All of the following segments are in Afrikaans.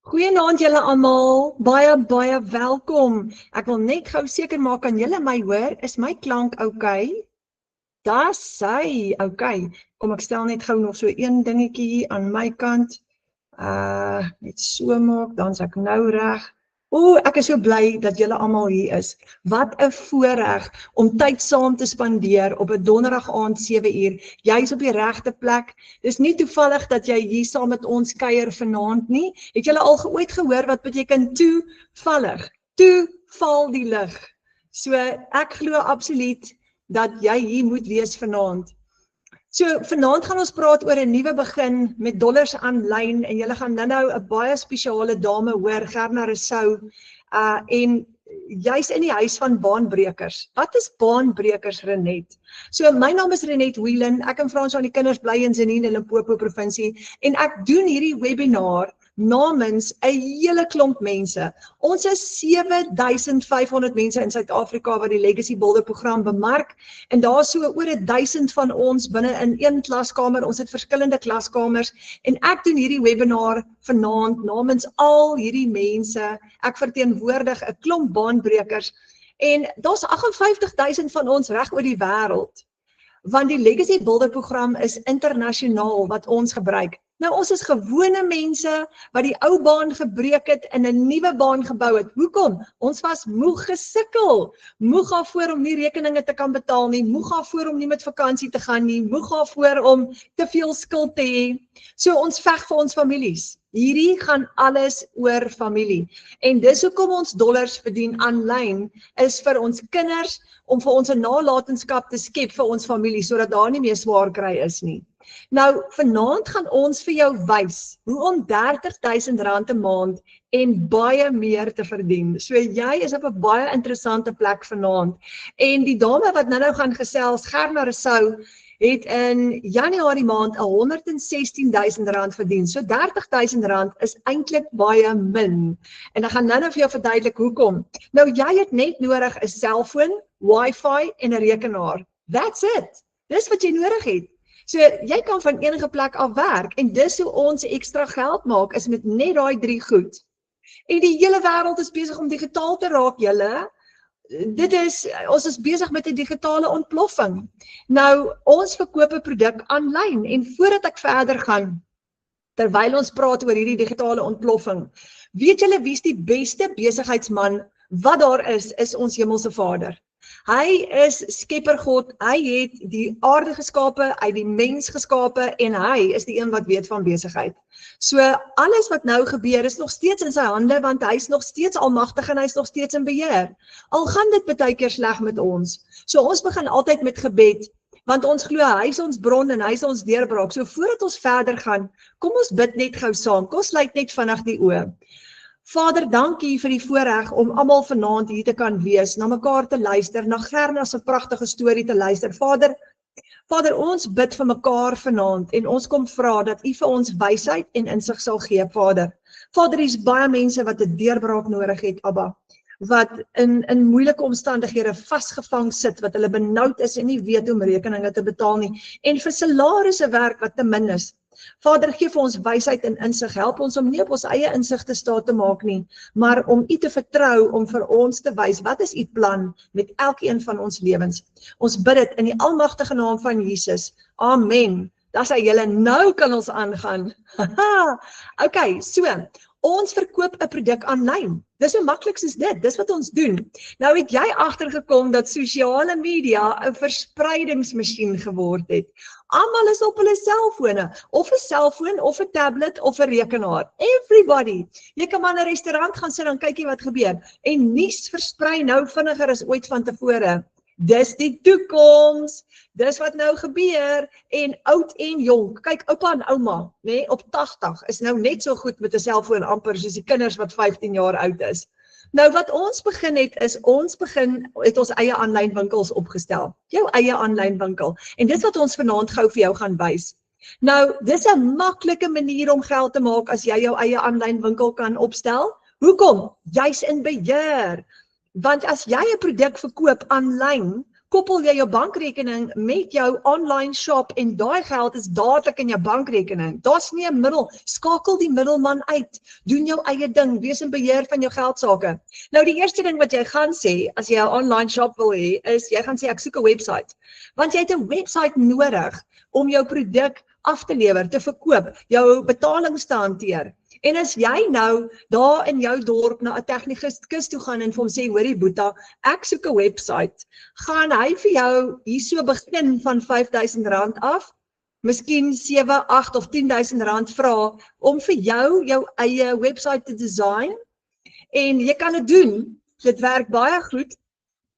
Goeienaand julle almal, baie welkom. Ek wil net gou seker maak kan julle my hoor? Is my klank oukei? Dis sy, oukei. Kom ek stel net gou nog so een dingetjie hier aan my kant. Net so maak, dan's ek nou reg. Ek is so bly dat julle almal hier is. Wat 'n voorreg om tyd saam te spandeer op 'n donderdag aand 7 uur. Jy's op die regte plek. Dis nie toevallig dat jy hier saam met ons kuier vanaand nie. Het julle al ooit gehoor wat beteken toevallig? Toe val die lig. So ek glo absoluut dat jy hier moet wees vanaand. So vanaand gaan ons praat oor 'n nuwe begin met dollars aanlyn en julle gaan nou 'n baie spesiale dame hoor, Gerna Rousseau, en jy's in die huis van baanbrekers. Wat is baanbrekers, Renet? So my naam is Renet Whelan, ek en Frans aan die kinders bly in Zenine, Limpopo provinsie en ek doen hierdie webinar namens 'n hele klomp mense. Ons is 7500 mense in Suid-Afrika wat die Legacy Builder program bemark en daar is so oor 1000 van ons binne in een klaskamer. Ons het verskillende klaskamers en ek doen hierdie webinar vanaand namens al hierdie mense. Ek verteenwoordig 'n klomp baanbrekers en daar's 58000 van ons reg oor die wêreld. Want die Legacy Builder program is internasionaal wat ons gebruik. Nou ons is gewone mense wat die ou baan gebreek het en 'n nuwe baan gebou het. Hoekom? Ons was moeg gesukkel. Moeg daarvoor om nie rekeninge te kan betaal nie, moeg daarvoor om nie met vakansie te gaan nie, moeg daarvoor om te veel skuld te hê. So ons veg vir ons families. Hierdie gaan alles oor familie. En dis hoekom ons dollars verdien aanlyn is vir ons kinders om vir ons 'n nalatenskap te skep vir ons familie sodat daar nie meer swaar kry is nie. Nou, vanaand gaan ons vir jou wys hoe om R30,000 'n maand en baie meer te verdien. So jy is op 'n baie interessante plek vanaand. En die dame wat nou gaan gesels, Gerna Rousseau, het in Januarie maand R116,000 verdien. So R30,000 is eintlik baie min. En ek gaan nou vir jou verduidelik hoekom. Nou jy het net nodig 'n selfoon, wifi en 'n rekenaar. That's it. Dis wat jy nodig het. So jy kan van enige plek af werk en dis hoe ons ekstra geld maak is met net daai 3 goed. En die hele wêreld is besig om digitaal te raak, julle. Ons is besig met 'n digitale ontploffing. Nou, ons verkoop 'n produk aanlyn en voordat ek verder gaan, terwyl ons praat oor hierdie digitale ontploffing, weet julle wie's die beste besigheidsman wat daar is ons hemelse Vader. Hy is skepper God, hy het die aarde geskape, hy het die mens geskape en hy is die een wat weet van besigheid. So alles wat nou gebeur is nog steeds in sy hande want hy is nog steeds almagtig en hy is nog steeds in beheer. Al gaan dit baie keer sleg met ons. So ons begin altyd met gebed, want ons glo hy is ons bron en hy is ons deurbraak. So voordat ons verder gaan, kom ons bid net gou saam. Kom ons sluit net vinnig die oë. Vader, dankie vir die voorreg om almal vanaand hier te kan wees, na mekaar te luister, na Gerna se pragtige storie te luister. Vader, ons bid vir mekaar vanaand en ons kom vra dat U vir ons wysheid en insig sal gee, Vader. Vader, hier's baie mense wat 'n deurbraak nodig het, Abba, wat in moeilike omstandighede vasgevang sit, wat hulle benoud is en nie weet hoe om rekeninge te betaal nie, en vir salarisse werk wat te min is. Vader, gee vir ons wysheid en insig, help ons om nie op ons eie insig te staat te maak nie, maar om U te vertrou om vir ons te wys, wat is U plan met elkeen van ons lewens. Ons bid dit in die almagtige naam van Jesus. Amen. Daar sê julle, nou kan ons aangaan. Okay, so, ons verkoop 'n produk aanlyn. Dis so maklik soos dit, dis wat ons doen. Nou het jy agtergekom dat sosiale media 'n verspreidingsmasjien geword het. Almal is op hulle selfone, of 'n selfoon, of 'n tablet, of 'n rekenaar. Everybody. Jy kan maar in 'n restaurant gaan sit en kykie wat gebeur. En nuus versprei nou vinniger as ooit van tevore. Dis die toekoms. Dis wat nou gebeur en oud en jonk. Kyk, oupa en ouma, nê, op 80 is nou net so goed met 'n selfoon amper soos die kinders wat 15 jaar oud is. Nou wat ons begin het is ons eie aanlyn winkels opgestel. Jou eie aanlyn winkel. En dit wat ons vanaand gou vir jou gaan wys. Nou, dis 'n maklike manier om geld te maak as jy jou eie aanlyn winkel kan opstel. Hoekom? Jy's in beheer. Want as jy 'n produk verkoop aanlyn, koppel jy jou bankrekening met jou online shop en daai geld is dadelik in jou bankrekening. Daar's nie 'n middel, skakel die middelman uit, doen jou eie ding, wees in beheer van jou geldsaake. Nou die eerste ding wat jy gaan sê, as jy 'n online shop wil hê, is jy gaan sê ek soek 'n website. Want jy het 'n website nodig om jou produk af te lewer, te verkoop, jou betalings te hanteer. En as jy nou daar in jou dorp na 'n tegnikus toe gaan en vir hom sê, hoorie Boeta, ek soek 'n website, gaan hy vir jou hierso begin van R5.000 af, miskien 7, 8 of R10.000 vra om vir jou eie website te design. En jy kan dit doen, dit werk baie goed,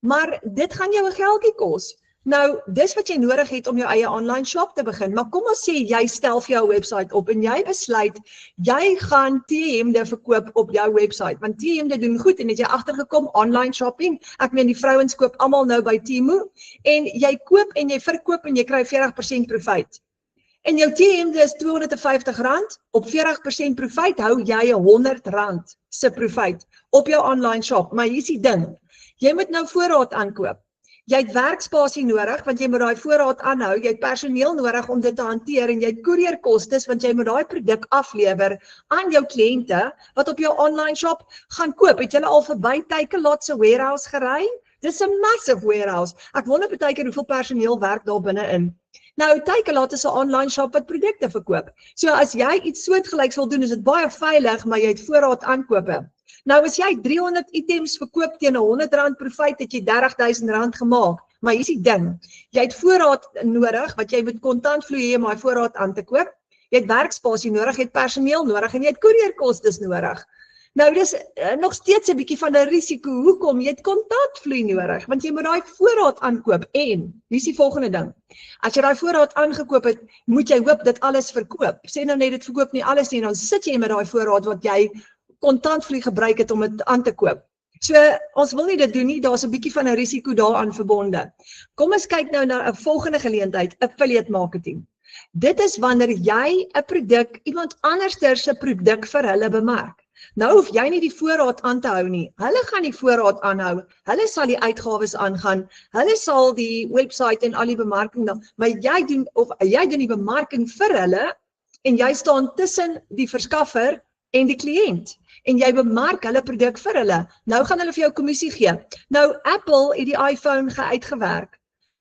maar dit gaan jou 'n geldjie kos. Nou, dis wat jy nodig het om jou eie online shop te begin, maar kom ons sê, jy stel vir jou website op en jy besluit, jy gaan T-hemde verkoop op jou website, want T-hemde doen goed en het jy agtergekom, online shopping, ek meen die vrouens koop almal nou by Temu, en jy koop en jy verkoop en jy kry 40% profijt. En jou T-hemde is R250, op 40% profijt hou jy R100 se profijt op jou online shop, maar hier is die ding, jy moet nou voorraad aankoop. Jy het werkspasie nodig, want jy moet daai voorraad aanhou, jy het personeel nodig om dit te hanteer en jy het koerierkostes, want jy moet daai produk aflewer aan jou kliënte wat op jou online shop gaan koop. Het julle al verby Takealot se warehouse gery? Dis 'n massive warehouse. Ek wonder baie keer hoeveel personeel werk daar binne-in. Nou, Takealot is 'n online shop wat produkte verkoop. So as jy iets soortgelyks wil doen, is dit baie veilig, maar jy het voorraad aankope. Nou as jy 300 items verkoop teen R100 profijt, het jy R30.000 gemaak. Maar hier is die ding, jy het voorraad nodig, wat jy moet kontantvloei hê om daai voorraad aan te koop. Jy het werkspasie nodig, jy het personeel nodig en jy het koerierkostes nodig. Nou dis nog steeds 'n bietjie van 'n risiko. Hoekom? Jy het kontantvloei nodig, want jy moet daai voorraad aankoop en, hier is die volgende ding. As jy daai voorraad aangekoop het, moet jy hoop dat alles verkoop. Sê nou net dit verkoop nie alles nie, dan sit jy met daai voorraad wat jy kontantvloei gebruik het om dit aan te koop. So, ons wil nie dit doen nie, daar's 'n bietjie van 'n risiko daaraan verbonde. Kom ons kyk nou na 'n volgende geleentheid, affiliate marketing. Dit is wanneer jy 'n produk, iemand anderster se produk vir hulle bemark. Nou hoef jy nie die voorraad aan te hou nie, hulle gaan die voorraad aanhou, hulle sal die uitgawes aangaan, hulle sal die website en al die bemarking dan, maar jy doen die bemarking vir hulle, en jy staan tussen die verskaffer en die kliënt. En jy bemark hulle produk vir hulle. Nou gaan hulle vir jou kommissie gee. Nou, Apple het die iPhone uitgewerk.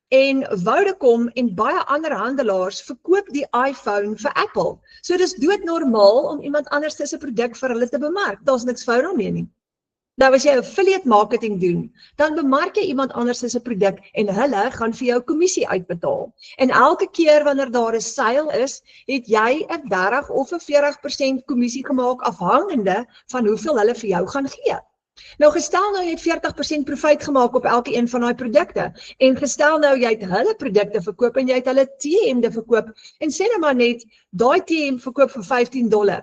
En Vodacom en baie ander handelaars verkoop die iPhone vir Apple. So dis doodnormaal om iemand anders se produk vir hulle te bemark. Daar's niks fout daarmee nie. Nou as jy affiliate marketing doen, dan bemark jy iemand anders se produk en hulle gaan vir jou kommissie uitbetaal. En elke keer wanneer daar 'n sale is, het jy 'n 30 of 'n 40% kommissie gemaak afhangende van hoeveel hulle vir jou gaan gee. Nou gestel nou jy het 40% profijt gemaak op elke een van daai produkte en gestel nou jy het hulle produkte verkoop en jy het hulle T-hemde verkoop en sê nou maar net daai T-hem verkoop vir $15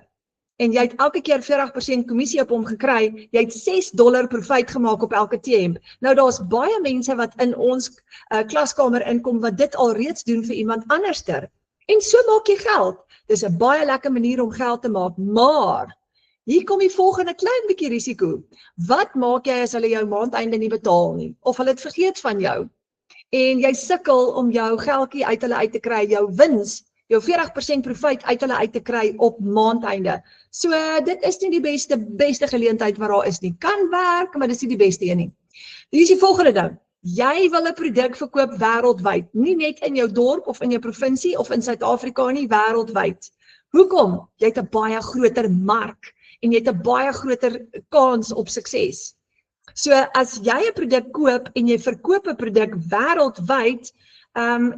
en jy het elke keer 40% kommissie op hom gekry, jy het $6 profijt gemaak op elke T-hem. Nou daar's baie mense wat in ons klaskamer inkom wat dit al reeds doen vir iemand anderster. En so maak jy geld. Dis 'n baie lekker manier om geld te maak, maar hier kom die volgende klein bietjie risiko. Wat maak jy as hulle jou maandeinde nie betaal nie? Of hulle het vergeet van jou? En jy sukkel om jou geldjie uit hulle uit te kry, jou wins, jou 40% profijt uit hulle uit te kry op maandeinde. So dit is nie die beste geleentheid wat daar is nie. Kan werk, maar dis nie die beste een nie. Hier is die volgende ding. Jy wil 'n produk verkoop wêreldwyd, nie net in jou dorp of in jou provinsie of in Suid-Afrika nie, wêreldwyd. Hoekom? Jy het 'n baie groter mark en jy het 'n baie groter kans op sukses. So as jy 'n produk koop en jy verkoop 'n produk wêreldwyd,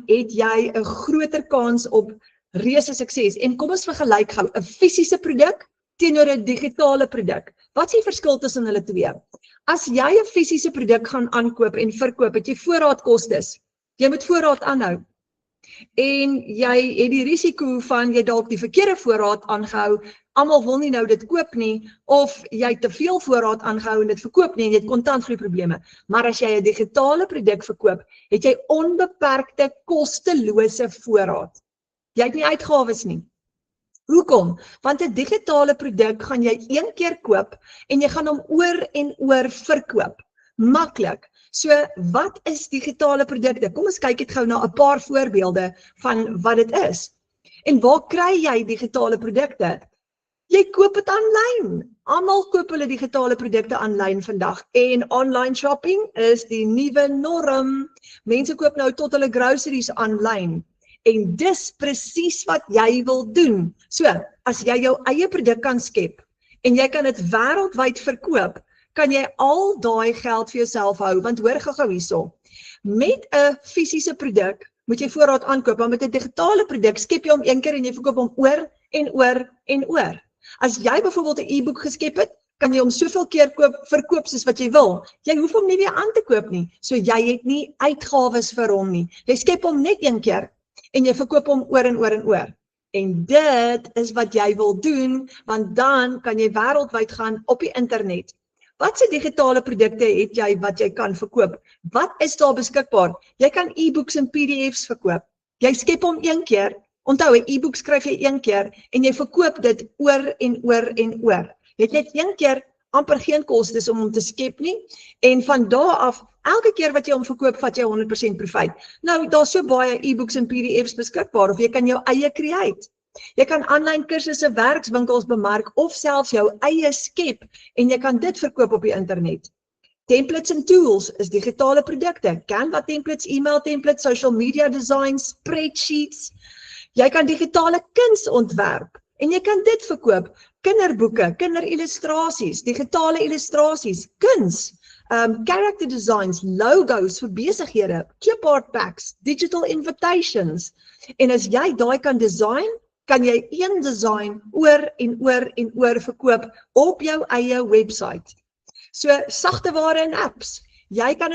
het jy 'n groter kans op reuse sukses. En kom ons vergelyk gou 'n fisiese produk teenoor 'n digitale produk. Wat is die verskil tussen hulle twee? As jy 'n fisiese produk gaan aankoop en verkoop, het jy voorraadkostes. Jy moet voorraad aanhou. En jy het die risiko van jy dalk die verkeerde voorraad aangehou, almal wil nie nou dit koop nie, of jy te veel voorraad aangehou en dit verkoop nie en jy het kontantvloeiprobleme. Maar as jy 'n digitale produk verkoop, het jy onbeperkte kostelose voorraad. Jy het nie uitgawes nie. Hoekom? Want 'n digitale produk gaan jy een keer koop en jy gaan hom oor en oor verkoop. Maklik. So, wat is digitale produkte? Kom ons kyk net gou na 'n paar voorbeelde van wat dit is. En waar kry jy digitale produkte? Jy koop dit aanlyn. Almal koop hulle digitale produkte aanlyn vandag en online shopping is die nuwe norm. Mense koop nou tot hulle groceries aanlyn. En dis presies wat jy wil doen. So, as jy jou eie produk kan skep en jy kan dit wêreldwyd verkoop, kan jy al daai geld vir jouself hou, want hoor gou hierso. Met 'n fisiese produk moet jy voorraad aankoop, maar met 'n digitale produk skep jy hom een keer en jy verkoop hom oor en oor en oor. As jy byvoorbeeld 'n e-boek geskep het, kan jy hom soveel keer verkoop soos wat jy wil. Jy hoef hom nie weer aan te koop nie, so jy het nie uitgawes vir hom nie. Jy skep hom net een keer en jy verkoop hom oor en oor en oor. En dit is wat jy wil doen, want dan kan jy wêreldwyd gaan op die internet. Wat se digitale produkte het jy wat jy kan verkoop? Wat is daar beskikbaar? Jy kan e-books en PDF's verkoop. Jy skep hom een keer. Onthou, 'n e-book skryf jy een keer en jy verkoop dit oor en oor en oor. Jy het net een keer amper geen kostes om hom te skep nie en van daar af, elke keer wat jy hom verkoop, vat jy 100% profijt. Nou, daar's so baie e-books en PDF's beskikbaar of jy kan jou eie create. Jy kan aanlyn kursusse, werkswinkels bemark of selfs jou eie skep en jy kan dit verkoop op die internet. Templates en tools is digitale produkte. Canva templates, email templates, social media designs, spreadsheets. Jy kan digitale kuns ontwerp en jy kan dit verkoop. Kinderboeke, kinderillustrasies, digitale illustrasies, kuns, character designs, logos vir besighede, clipart packs, digital invitations. En as jy daai kan design, kan jy een design oor en oor en oor verkoop op jou eie website. So, sagteware en apps. Jy kan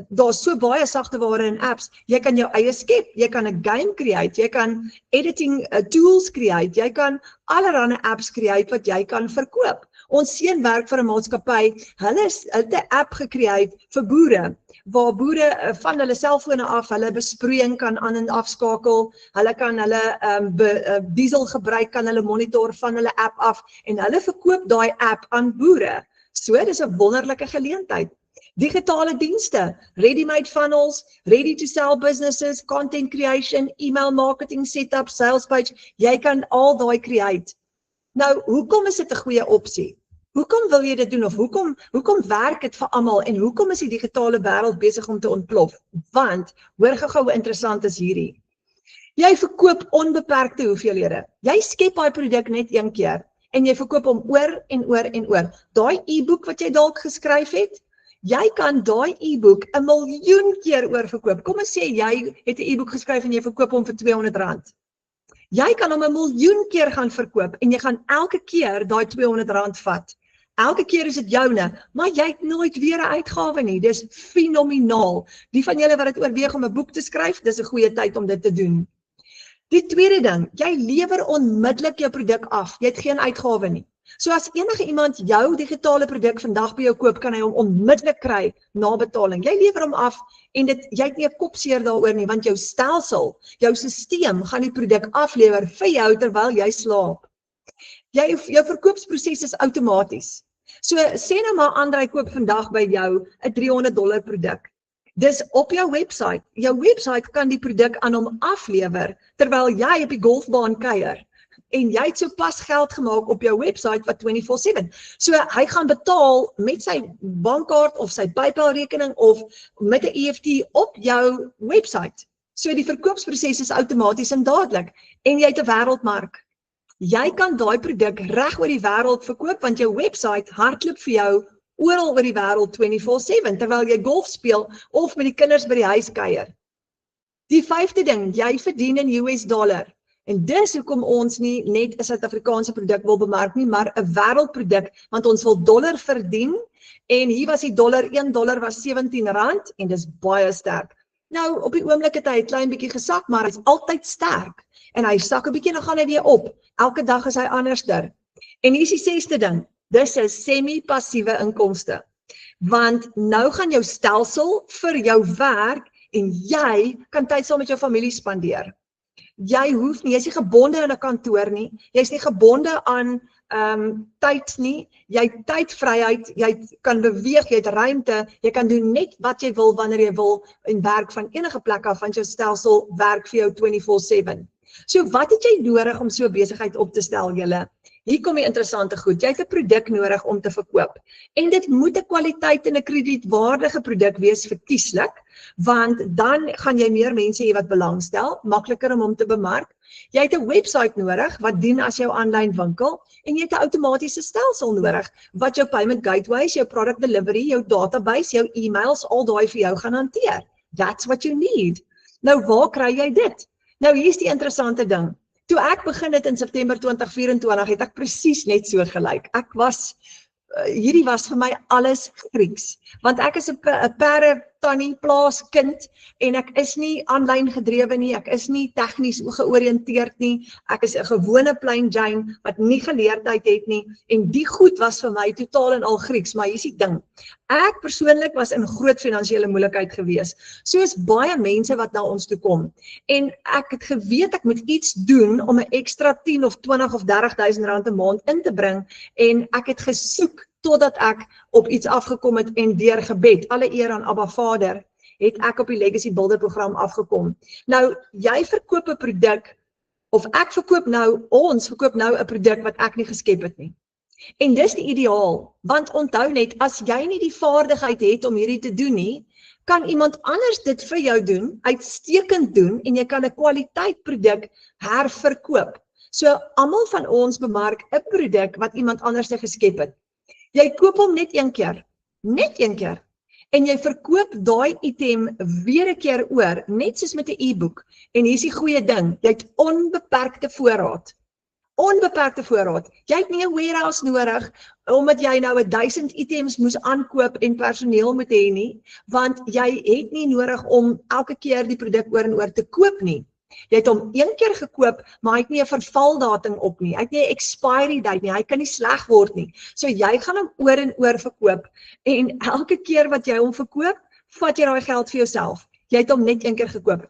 daar's so baie sagteware en apps. Jy kan jou eie skep, jy kan 'n game create, jy kan editing tools create, jy kan allerlei apps create wat jy kan verkoop. Ons seun werk vir 'n maatskappy, hulle het 'n app gecreate vir boere, waar boere van hulle selfone af, hulle besproeiing kan aan en afskakel, hulle kan hulle diesel gebruik, kan hulle monitor van hulle app af, en hulle verkoop daai app aan boere. So, dis 'n wonderlike geleentheid. Digitale dienste, ready-made funnels, ready-to-sell businesses, content creation, email marketing setup, sales page, jy kan al daai create. Nou, hoekom is dit 'n goeie opsie? Hoekom wil jy dit doen of hoekom werk dit vir almal en hoekom is die digitale wêreld besig om te ontplof? Want, hoor gou hoe interessant is hierdie. Jy verkoop onbeperkte hoeveelhede. Jy skep daai produk net een keer en jy verkoop hom oor en oor en oor. Daai e-boek wat jy dalk geskryf het, jy kan daai e-boek 'n miljoen keer oorverkoop. Kom ons sê jy het 'n e-boek geskryf en jy verkoop hom vir R200. Jy kan hom 'n miljoen keer gaan verkoop en jy gaan elke keer daai R200 vat. Elke keer is dit joune, maar jy het nooit weer 'n uitgawe nie. Dis fenomenaal. Die van julle wat dit oorweeg om 'n boek te skryf, dis 'n goeie tyd om dit te doen. Die tweede ding, jy lewer onmiddellik jou produk af. Jy het geen uitgawe nie. So as enige iemand jou digitale produk vandag by jou koop, kan hy hom onmiddellik kry na betaling. Jy lewer hom af en jy het nie 'n kopseer daaroor nie, want jou stelsel, jou stelsel gaan die produk aflewer vir jou terwyl jy slaap. Jou verkoopsproses is outomaties. So sê nou maar Andrei koop vandag by jou 'n $300 produk. Dis op jou website. Jou website kan die produk aan hom aflewer terwyl jy op die golfbaan kuier. En jy het so pas geld gemaak op jou website wat 24/7. So hy gaan betaal met sy bankkaart of sy PayPal rekening of met 'n EFT op jou website. So die verkoopsproses is outomaties en dadelik en jy het 'n wêreldmark. Jy kan daai produk reg oor die wêreld verkoop want jou website hardloop vir jou oral oor die wêreld 24/7 terwyl jy golf speel of met die kinders by die huis kuier. Die vyfde ding, jy verdien in US dollar. En dis hoekom ons nie net 'n Suid-Afrikaanse produk wil bemark nie, maar 'n wêreldproduk, want ons wil dollar verdien en hier was die dollar, $1 was R17 en dis baie sterk. Nou, op die oomblik het hy 'n klein bietjie gesak, maar hy's altyd sterk. En hy sak 'n bietjie en dan gaan hy weer op. Elke dag is hy anderster. En hier is die sesde ding. Dis 'n semi-passiewe inkomste. Want nou gaan jou stelsel vir jou werk en jy kan tyd saam met jou familie spandeer. Jy hoef nie, jy's nie gebonde aan 'n kantoor nie, jy's nie gebonde aan tyd nie, jy het tydvryheid, jy kan beweeg, jy het ruimte, jy kan doen net wat jy wil wanneer jy wil en werk van enige plek af, want jou stelsel werk vir jou 24/7. So wat het jy nodig om so 'n besigheid op te stel, julle? Hier kom die interessante goed. Jy het 'n produk nodig om te verkoop. En dit moet 'n kwaliteit en 'n kredietwaardige produk wees verkieslik, want dan gaan jy meer mense hê wat belangstel, makliker om hom te bemark. Jy het 'n website nodig wat dien as jou aanlyn winkel en jy het 'n outomatiese stelsel nodig wat jou payment gateways, jou product delivery, jou database, jou e-mails, al daai vir jou gaan hanteer. That's what you need. Nou waar kry jy dit? Nou hier is die interessante ding. Toe ek begin het in September 2024 het ek presies net so gelyk. Hierdie was vir my alles Grieks, want ek is 'n perde tannie plaaskind en ek is nie aanlyn gedrewe nie, ek is nie tegnies georiënteerd nie, ek is 'n gewone plain Jane wat nie geleerdheid het nie en die goed was vir my totaal en al Grieks, maar hier's die ding. Ek persoonlik was in groot finansiële moeilikheid gewees, soos baie mense wat na ons toe kom en ek het geweet ek moet iets doen om 'n ekstra 10 of 20 of 30.000 rand 'n maand in te bring en ek het gesoek totdat ek op iets afgekom het en deur gebed, alle eer aan Abba Vader, het ek op die Legacy Builder program afgekom. Nou, jy verkoop 'n produk, of ons verkoop nou 'n produk wat ek nie geskep het nie. En dis die ideaal, want onthou net, as jy nie die vaardigheid het om hierdie te doen nie, kan iemand anders dit vir jou doen, uitstekend doen, en jy kan 'n kwaliteit produk herverkoop. So, almal van ons bemark 'n produk wat iemand anders geskep het. Jy koop hom net een keer, en jy verkoop daai item weer 'n keer oor, net soos met 'n e-boek, en hier is die goeie ding, jy het onbeperkte voorraad. Jy het nie 'n warehouse nodig, omdat jy nou 1000 items moes aankoop en personeel moet hê nie, want jy het nie nodig om elke keer die produk oor en oor te koop nie. Jy het hom een keer gekoop, maar hy het nie 'n vervaldatum op nie. Hy het nie 'n expiry date nie. Hy kan nie sleg word nie. So jy gaan hom oor en oor verkoop en elke keer wat jy hom verkoop, vat jy daai geld vir jouself. Jy het hom net een keer gekoop.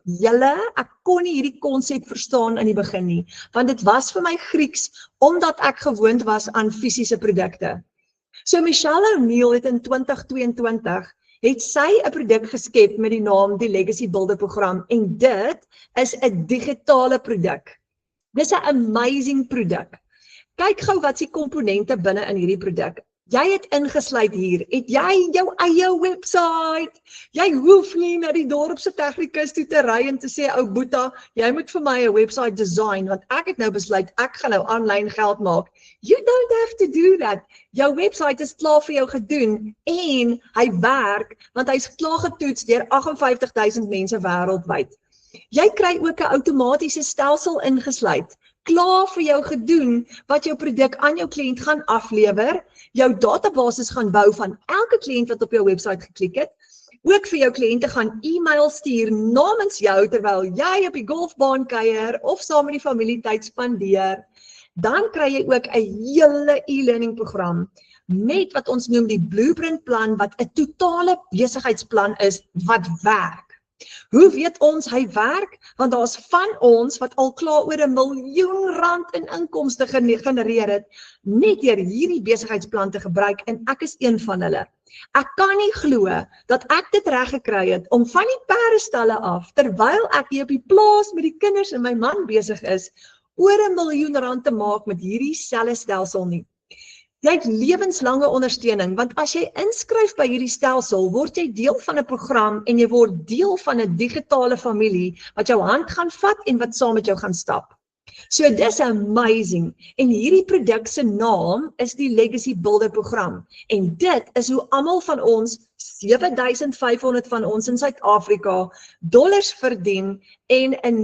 Ek kon nie hierdie konsep verstaan in die begin nie, want dit was vir my Grieks omdat ek gewoond was aan fisiese produkte. So Michelle O'Neil het in 2022 het sy 'n produk geskep met die naam die Legacy Builder program en dit is 'n digitale produk. Dis 'n amazing produk. Kyk gou wat se komponente binne in hierdie produk. Jy het ingesluit hier, het jy jou eie website. Jy hoef nie na die dorpse tegnikus toe te ry en te sê, ou Boeta, jy moet vir my 'n website design, want ek het nou besluit, ek gaan nou aanlyn geld maak. You don't have to do that. Jou website is klaar vir jou gedoen en hy werk, want hy's klaar getoets deur 58.000 mense wêreldwyd. Jy kry ook 'n outomatiese stelsel ingesluit, klaar vir jou gedoen, wat jou produk aan jou kliënt gaan aflewer, jou databasis gaan bou van elke kliënt wat op jou website geklik het, ook vir jou kliënte gaan e-mail stuur namens jou terwyl jy op die golfbaan kuier of saam met die familie tyd spandeer. Dan kry jy ook 'n hele e-learning program met wat ons noem die blueprint plan, wat 'n totale besigheidsplan is wat werk. Hoe weet ons hy werk? Want daar's van ons wat al klaar oor 1 miljoen rand in inkomste genereer het, net deur hierdie besigheidsplan te gebruik en ek is een van hulle. Ek kan nie glo dat ek dit reg gekry het om van die perdestalle af, terwyl ek hier op die plaas met die kinders en my man besig is, oor 1 miljoen rand te maak met hierdie selfe stelsel nie. Jy het lewenslange ondersteuning, want as jy inskryf by hierdie stelsel, word jy deel van 'n program en jy word deel van 'n digitale familie wat jou hand gaan vat en wat saam met jou gaan stap. So dis amazing. En hierdie produk se naam is die Legacy Builder program. En dit is hoe almal van ons, 7500 van ons in Suid-Afrika, dollars verdien en 'n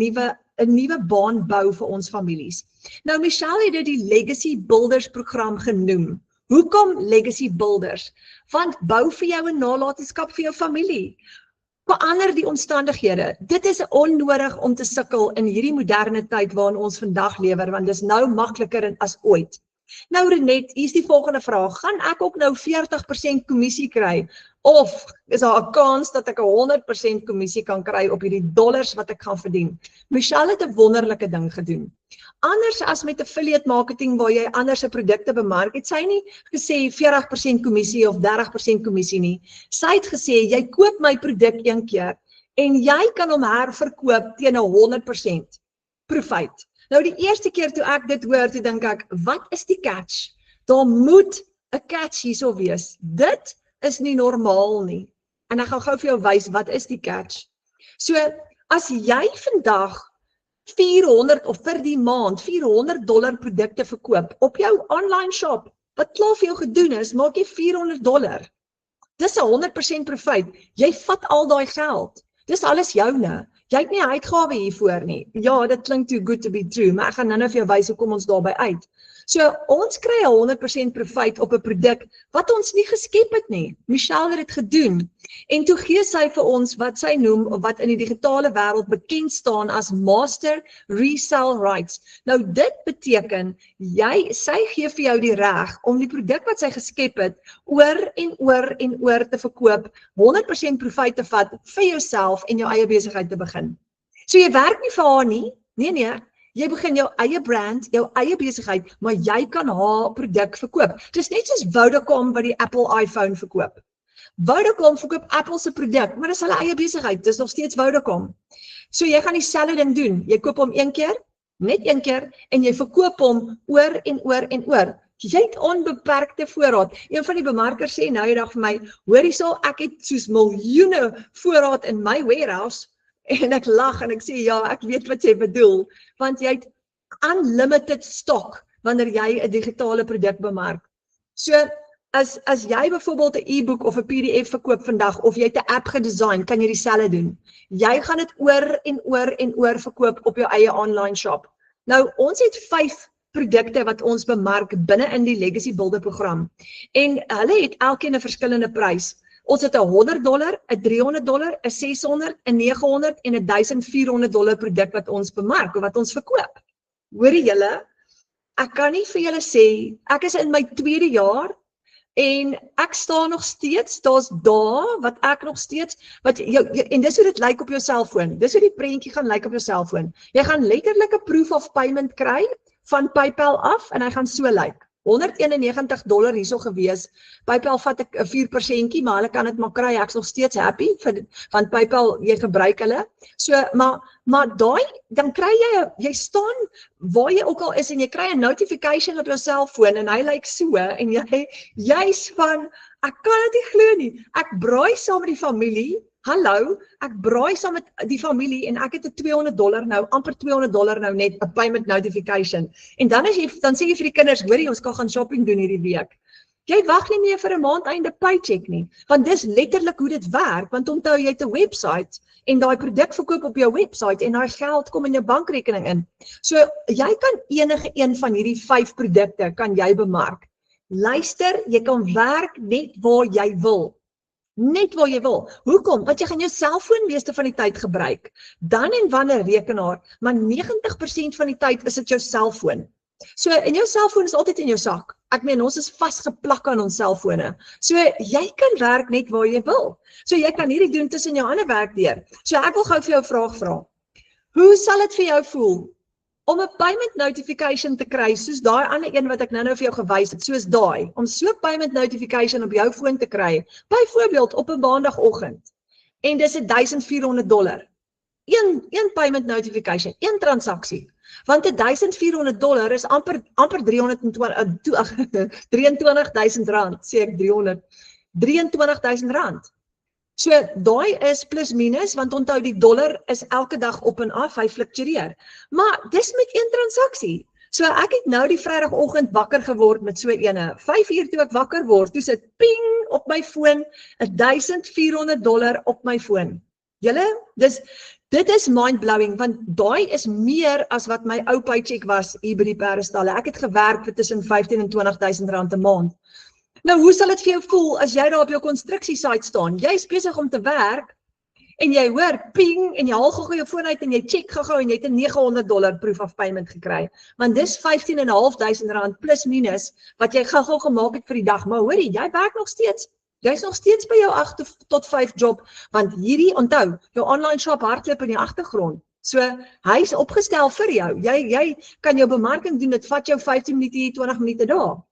nuwe baan bou vir ons families. Nou Michelle het dit die Legacy Builders program genoem. Hoekom Legacy Builders? Want bou vir jou 'n nalatenskap vir jou familie. Verander die omstandighede. Dit is onnodig om te sukkel in hierdie moderne tyd waarin ons vandag lewer, want dis nou makliker as ooit. Nou Renet, hier is die volgende vraag. Gaan ek ook nou 40% kommissie kry Of is daar 'n kans dat ek 'n 100% kommissie kan kry op hierdie dollars wat ek gaan verdien? Michelle het 'n wonderlike ding gedoen. Anders as met affiliate marketing waar jy ander se produkte bemark, het sy nie gesê 40% kommissie of 30% kommissie nie. Sy het gesê jy koop my produk een keer en jy kan hom herverkoop teen 'n 100% profit. Nou die eerste keer toe ek dit hoor, toe dink ek, wat is die catch? Daar moet 'n catch hierso wees. Dit is nie normaal nie. En ek gaan gou vir jou wys wat is die catch. So as jy vandag 400 of vir die maand $400 produkte verkoop op jou online shop, wat klaar vir jou gedoen is, maak jy $400. Dis 'n 100% profit. Jy vat al daai geld. Dis alles joune. Jy het nie 'n uitgawe hiervoor nie. Ja, dit klink too good to be true, maar ek gaan nou vir jou wys hoe kom ons daarby uit. So ons kry 'n 100% profit op 'n produk wat ons nie geskep het nie. Michelle het dit gedoen. En toe gee sy vir ons wat sy noem, of wat in die digitale wêreld bekend staan as Master Resell Rights. Nou dit beteken, sy gee vir jou die reg om die produk wat sy geskep het, oor en oor en oor te verkoop, 100% profit te vat vir jouself en jou eie besigheid te begin. So jy werk nie vir haar nie, nee, jy begin jou eie brand, jou eie besigheid, maar jy kan haar produk verkoop. Dis net soos Vodacom wat die Apple iPhone verkoop. Vodacom verkoop Apple se produk, maar dis hulle eie besigheid, dis nog steeds Vodacom. So jy gaan dieselfde ding doen. Jy koop hom net een keer, en jy verkoop hom oor en oor en oor. Jy het onbeperkte voorraad. Een van die bemarkers sê nou eendag vir my, hoor hierso, ek het soos miljoene voorraad in my warehouse. En ek lag en ek sê, ja, ek weet wat jy bedoel, want jy het unlimited stock wanneer jy 'n digitale produk bemark. So, as jy byvoorbeeld 'n e-book of 'n PDF verkoop vandag, of jy het 'n app gedesign, kan jy dieselfde doen. Jy gaan dit oor en oor en oor verkoop op jou eie online shop. Nou, ons het 5 produkte wat ons bemark binne in die Legacy Builder program. En hulle het elkeen 'n verskillende prys. Ons het 'n $100, 'n $300, 'n $600, 'n $900 en 'n $1,400 produk wat ons bemark of wat ons verkoop. Hoorie julle, ek kan nie vir julle sê, ek is in my 2de jaar en ek staan nog steeds, daar's dae wat ek nog steeds, en dis hoe dit lyk op jou selfoon, dis hoe die prentjie gaan lyk op jou selfoon. Jy gaan letterlik 'n proof of payment kry van PayPal af en hy gaan so lyk. $191 hierso gewees. PayPal vat 'n 4%, maar hulle kan dit maar kry. Ek's nog steeds happy want PayPal, jy gebruik hulle. So, maar daai, dan kry jy staan waar jy ook al is en jy kry 'n notification op jou selfoon en hy lyk so en jy's van, ek kan dit nie glo nie. Ek braai saam met die familie. Hallo, ek braai saam met die familie en ek het 'n $200 nou, amper $200 nou net 'n payment notification. En dan sê jy vir die kinders, hoorie, ons kan gaan shopping doen hierdie week. Jy wag nie meer vir 'n maandeinde paycheck nie, want dis letterlik hoe dit werk, want onthou jy het 'n website en daai produk verkoop op jou website en daai geld kom in jou bankrekening in. So jy kan enige een van hierdie 5 produkte kan jy bemark. Luister, jy kan werk net waar jy wil. Net waar jy wil. Hoekom? Want jy gaan jou selfoon meeste van die tyd gebruik. Dan en wanneer rekenaar, maar 90% van die tyd is dit jou selfoon. So, en jou selfoon is altyd in jou sak. Ek meen, ons is vasgeplak aan ons selfone. So, jy kan werk net waar jy wil. So, jy kan hierdie doen tussen jou ander werk deur. So, ek wil gou vir jou 'n vraag vra. Hoe sal dit vir jou voel om 'n payment notification te kry, soos daai ander een wat ek nou vir jou gewys het, soos daai, om so 'n payment notification op jou foon te kry, byvoorbeeld op 'n maandagoggend, en dis $1,400. Een payment notification, een transaksie, want $1,400 is amper R23,000, sê ek 300, R23,000. So, daai is plus minus, want onthou die dollar is elke dag op en af, hy fluktueer. Maar dis met een transaksie. So, ek het nou die Vrydagoggend wakker geword met so ene. 5 uur toe ek wakker word, toe sit ping op my foon, $1,400 op my foon. Julle, dit is mind-blowing, want daai is meer as wat my ou paycheck was hier by die perdestalle. Ek het gewerk vir tussen R15,000 en R20,000 'n maand. Nou, hoe sal dit vir jou voel as jy daar op jou konstruksiesite staan? Jy is besig om te werk en jy hoor ping en jy haal gou jou foon uit en jy check gou en jy het 'n $900 proof of payment gekry. Want dis R15,500 plus minus wat jy gou gemaak het vir die dag. Maar hoorie, jy werk nog steeds Jy's nog steeds by jou 8 tot 5 job, want hierdie, onthou, jou online shop hardloop in die agtergrond. So, hy is opgestel vir jou. Jy kan jou bemarking doen, dit vat jou 15 minute hier, 20 minute daar.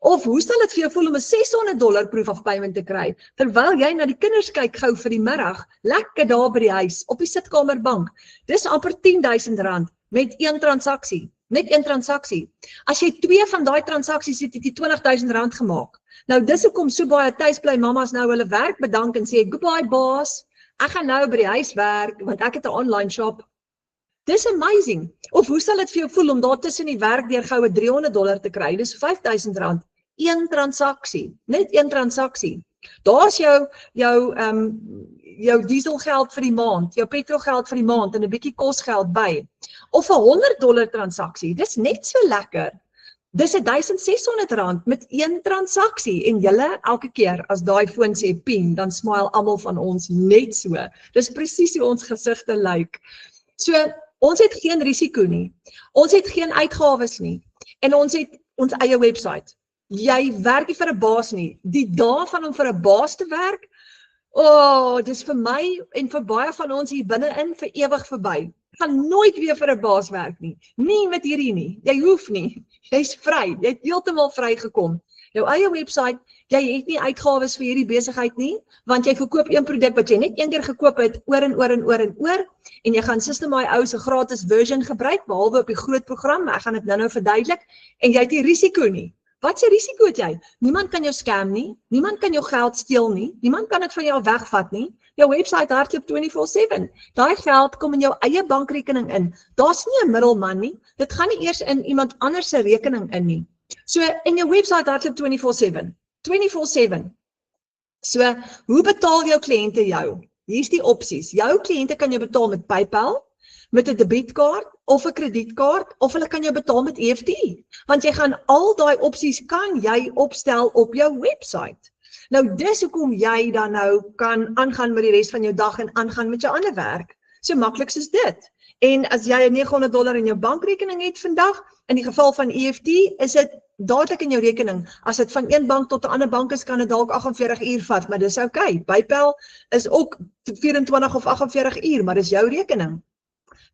Of hoe sal dit vir jou voel om 'n $600 proof of payment te kry, terwyl jy na die kinders kyk gou vir die middag, lekker daar by die huis, op die sitkamerbank. Dis amper R10.000 met een transaksie. Net een transaksie. As jy 2 van daai transaksies het, het jy R20.000 gemaak. Nou dis hoekom so baie tuisbly mamas nou hulle werk bedank en sê, goodbye baas, ek gaan nou by die huis werk, want ek het 'n online shop. Dis amazing. Of hoe sal dit vir jou voel om daar tussen die werk deur goue $300 te kry? Dis R5.000. Een transaksie. Net een transaksie. Daar's jou dieselgeld vir die maand, jou petrolgeld vir die maand en 'n bietjie kosgeld by. Of 'n $100 transaksie. Dis net so lekker. Dis R1.600 met een transaksie. En julle, elke keer as daai foon sê pin, dan smile almal van ons net so. Dis presies hoe ons gesigte lyk. So, ons het geen risiko nie. Ons het geen uitgawes nie. En ons het ons eie website. Jy werk nie vir 'n baas nie. Die dae van om vir 'n baas te werk, dis vir my en vir baie van ons hier binne-in vir ewig verby. Gaan nooit weer vir 'n baas werk nie. Nie met hierdie nie. Jy hoef nie. Jy's vry. Jy het heeltemal vrygekom. Jou eie website, jy het nie uitgawes vir hierdie besigheid nie, want jy verkoop een produk wat jy net een keer gekoop het, oor en oor en oor en oor, en jy gaan System.io se gratis version gebruik, behalwe op die groot program, ek gaan dit nou verduidelik, en jy het nie risiko nie. Wat se risiko het jy? Niemand kan jou scam nie, niemand kan jou geld steel nie, niemand kan dit van jou wegvat nie, jou website hardloop 24/7, daai geld kom in jou eie bankrekening in, daar's nie 'n middelman nie, dit gaan nie eers in iemand anders se rekening in nie. So, in jou website hardloop 24/7, 24/7. So, hoe betaal jou kliënte jou? Hier's die opsies. Jou kliënte kan jou betaal met PayPal, met 'n debietkaart of 'n kredietkaart, of hulle kan jou betaal met EFT. Want jy gaan al daai opsies kan jy opstel op jou website. Nou dis hoekom jy dan nou kan aangaan met die res van jou dag en aangaan met jou ander werk. So maklik soos dit. En as jy $900 in jou bankrekening het vandag, in die geval van EFT, is dit dadelik in jou rekening. As dit van een bank tot 'n ander bank is, kan dit dalk 48 uur vat, maar dis okay. PayPal is ook 24 of 48 uur, maar dis jou rekening.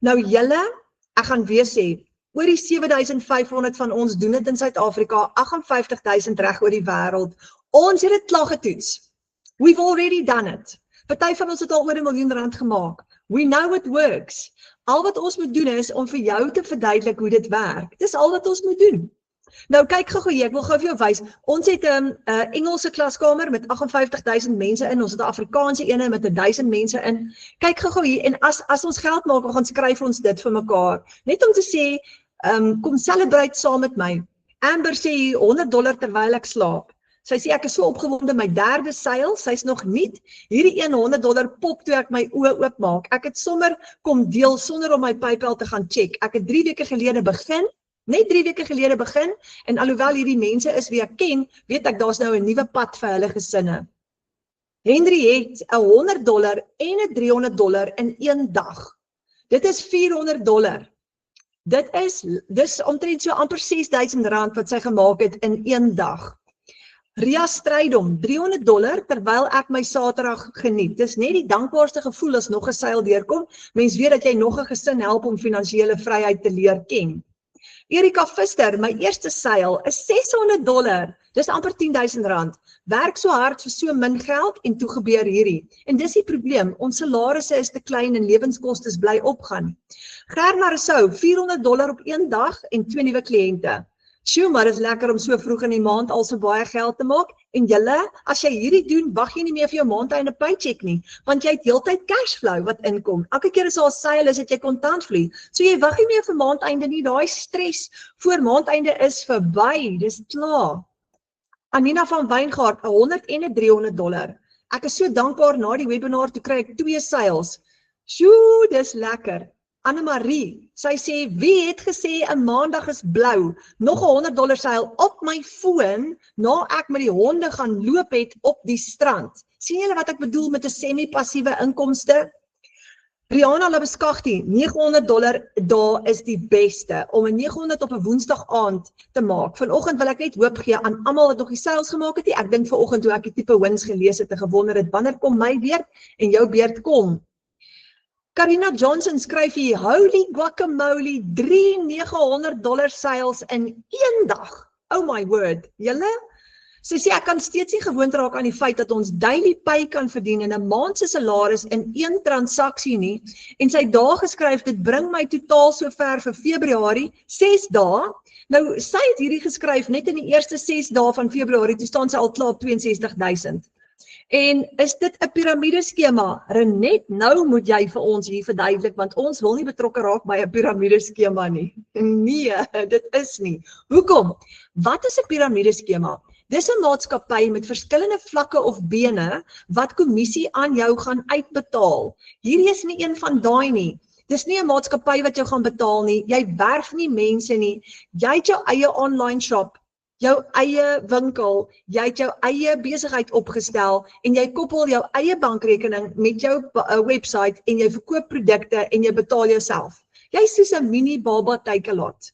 Nou julle, ek gaan weer sê, oor die 7.500 van ons doen dit in Suid-Afrika, 58.000 reg oor die wêreld. Ons het dit klaar getoets. We've already done it. Party van ons het al oor R1 miljoen gemaak. We know it works. Al wat ons moet doen is om vir jou te verduidelik hoe dit werk. Dis al wat ons moet doen. Nou kyk gou hier, ek wil gou vir jou wys. Ons het 'n Engelse klaskamer met 58.000 mense in. Ons het 'n Afrikaanse ene met 1.000 mense in. Kyk gou hier en as ons geld maak, ons skryf ons dit vir mekaar. Net om te sê, kom celebrate saam met my. Amber sê $100 terwyl ek slaap. Sy sê ek is so opgewonde, my derde seil, sy's nog niet. Hierdie $100 pop toe ek my oë oopmaak. Ek het sommer kom deel sonder om my PayPal te gaan check. Ek het 3 weke gelede begin. Net 3 weke gelede begin, en alhoewel hierdie mense is wie ek ken, weet ek daar's nou 'n nuwe pad vir hulle gesinne. Henry het $100 en $300 in een dag. Dit is $400. Dis omtrent so amper R6.000 wat sy gemaak het in een dag. Ria Strydom, $300 terwyl ek my Saterdag geniet. Dis net die dankbaarste gevoel as nog 'n seil deurkom. Mens weet dat jy nog 'n gesin help om finansiële vryheid te leer ken. Erika Vister, my eerste seil is $600. Dis amper R10.000. Werk so hard vir so min geld en toe gebeur hierdie. En dis die probleem, ons salarisse is te klein en lewenskostes bly opgaan. Germa Rousseau, $400 op een dag en 2 nuwe kliënte. Sjoe, maar is lekker om so vroeg in die maand al so baie geld te maak. En julle, as jy hierdie doen, wag jy nie meer vir jou maandeinde paycheck nie, want jy het heeltyd cashflow wat inkom. Elke keer as daar 'n seil is, het jy kontantvloei. So jy wag nie meer vir maandeinde nie, daai stres voor maandeinde is verby, dis klaar. Anina van Wyngaard, $100 en $300. Ek is so dankbaar na die webinar, toe kry ek 2 seils. Sjoe, dis lekker. Annemarie, sy sê, wie het gesê 'n maandag is blou? Nog 'n $100 seil op my foon, na ek met die honde gaan loop het op die strand. Sien julle wat ek bedoel met 'n semi-passiewe inkomste? Rihanna Labeskagti, $900 daar is die beste, om 'n 900 op 'n woensdag aand te maak. Vanoggend wil ek net hoop gee aan almal wat nog die sales gemaak het. Ek dink vanoggend toe ek die tipe wins gelees het, en gewonder het, wanneer kom my beurt en jou beurt kom. Karina Johnson skryf hier, holy guacamole, $900 sales in een dag. Oh my word, julle? Sy sê ek kan steeds nie gewoond raak aan die feit dat ons daily pay kan verdien in 'n maand se salaris in een transaksie nie. En sy het daar geskryf, dit bring my totaal sover vir Februarie, 6 dae. Nou, sy het hierdie geskryf net in die eerste 6 dae van Februarie, toe staan sy al klaar op 62.000. En is dit 'n piramideskema? Renet, nou moet jy vir ons hier verduidelik, want ons wil nie betrokke raak by 'n piramideskema nie. Nee, dit is nie. Hoekom? Wat is 'n piramideskema? Dis 'n maatskappy met verskillende vlakke of bene wat kommissie aan jou gaan uitbetaal. Hierdie is nie een van daai nie. Dis nie 'n maatskappy wat jou gaan betaal nie. Jy werf nie mense nie. Jy het jou eie online shop, jou eie winkel, jy het jou eie besigheid opgestel en jy koppel jou eie bankrekening met jou website en jy verkoop produkte en jy betaal jouself. Jy is soos 'n mini baba teikelot.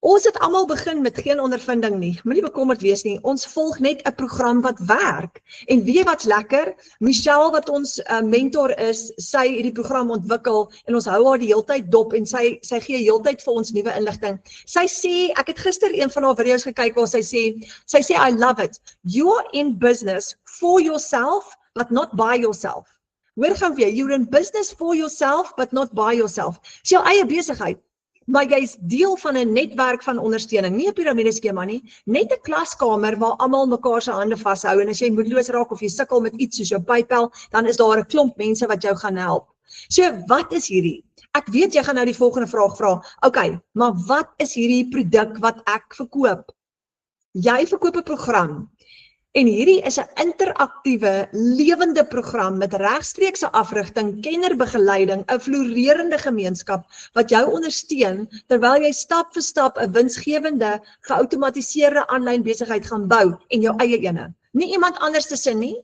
Ons het almal begin met geen ondervinding nie, moenie bekommerd wees nie, ons volg net 'n program wat werk. En weet jy wat's lekker? Michelle wat ons mentor is, sy het die program ontwikkel en ons hou haar die heeltyd dop en sy gee heeltyd vir ons nuwe inligting. Sy sê, ek het gister een van haar video's gekyk waar sy sê I love it. You're in business for yourself, but not by yourself. Hoor gou weer, you're in business for yourself, but not by yourself. Dis jou eie besigheid. Maar jy is deel van 'n netwerk van ondersteuning, nie 'n piramideskema nie, net 'n klaskamer waar almal mekaar se hande vashou en as jy moedeloos raak of jy sukkel met iets soos jou PayPal, dan is daar 'n klomp mense wat jou gaan help. So, wat is hierdie? Ek weet jy gaan nou die volgende vraag vra. Okay, maar wat is hierdie produk wat ek verkoop? Jy verkoop 'n program. En hierdie is 'n interaktiewe, lewende program met regstreekse afrigting, kennerbegeleiding, 'n floreerende gemeenskap wat jou ondersteun terwyl jy stap vir stap 'n winsgewende, geautomatiseerde aanlyn besigheid gaan bou en jou eie ene. Nie iemand anders se sin nie,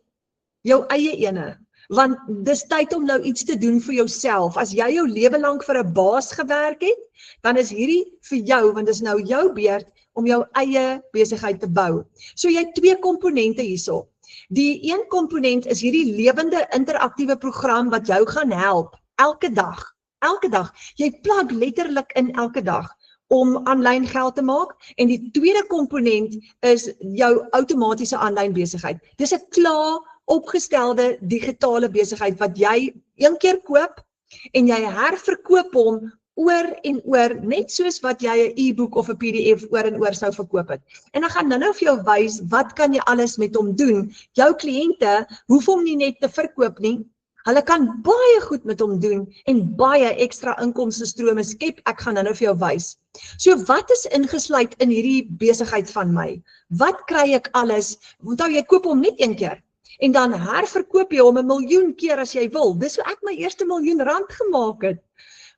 jou eie ene. Want dis tyd om nou iets te doen vir jouself. As jy jou lewe lank vir 'n baas gewerk het, dan is hierdie vir jou, want dis nou jou beurt om jou eie besigheid te bou. So jy het 2 komponente hierso. Die een komponent is hierdie lewende interaktiewe program wat jou gaan help elke dag. Elke dag. Jy plug letterlik in elke dag om aanlyn geld te maak en die tweede komponent is jou outomatiese aanlyn besigheid. Dis 'n klaar opgestelde digitale besigheid wat jy een keer koop en jy herverkoop hom oor en oor, net soos wat jy 'n e-boek of 'n PDF oor en oor sou verkoop het. En dan gaan nou vir jou wys, wat kan jy alles met hom doen? Jou kliënte hoef hom nie net te verkoop nie, hulle kan baie goed met hom doen en baie ekstra inkomste strome skep. Ek gaan nou vir jou wys. So wat is ingesluit in hierdie besigheid van my? Wat kry ek alles? Onthou, jy koop hom net een keer. En dan herverkoop jy hom 1 miljoen keer as jy wil. Dis hoe ek my eerste R1 miljoen gemaak het.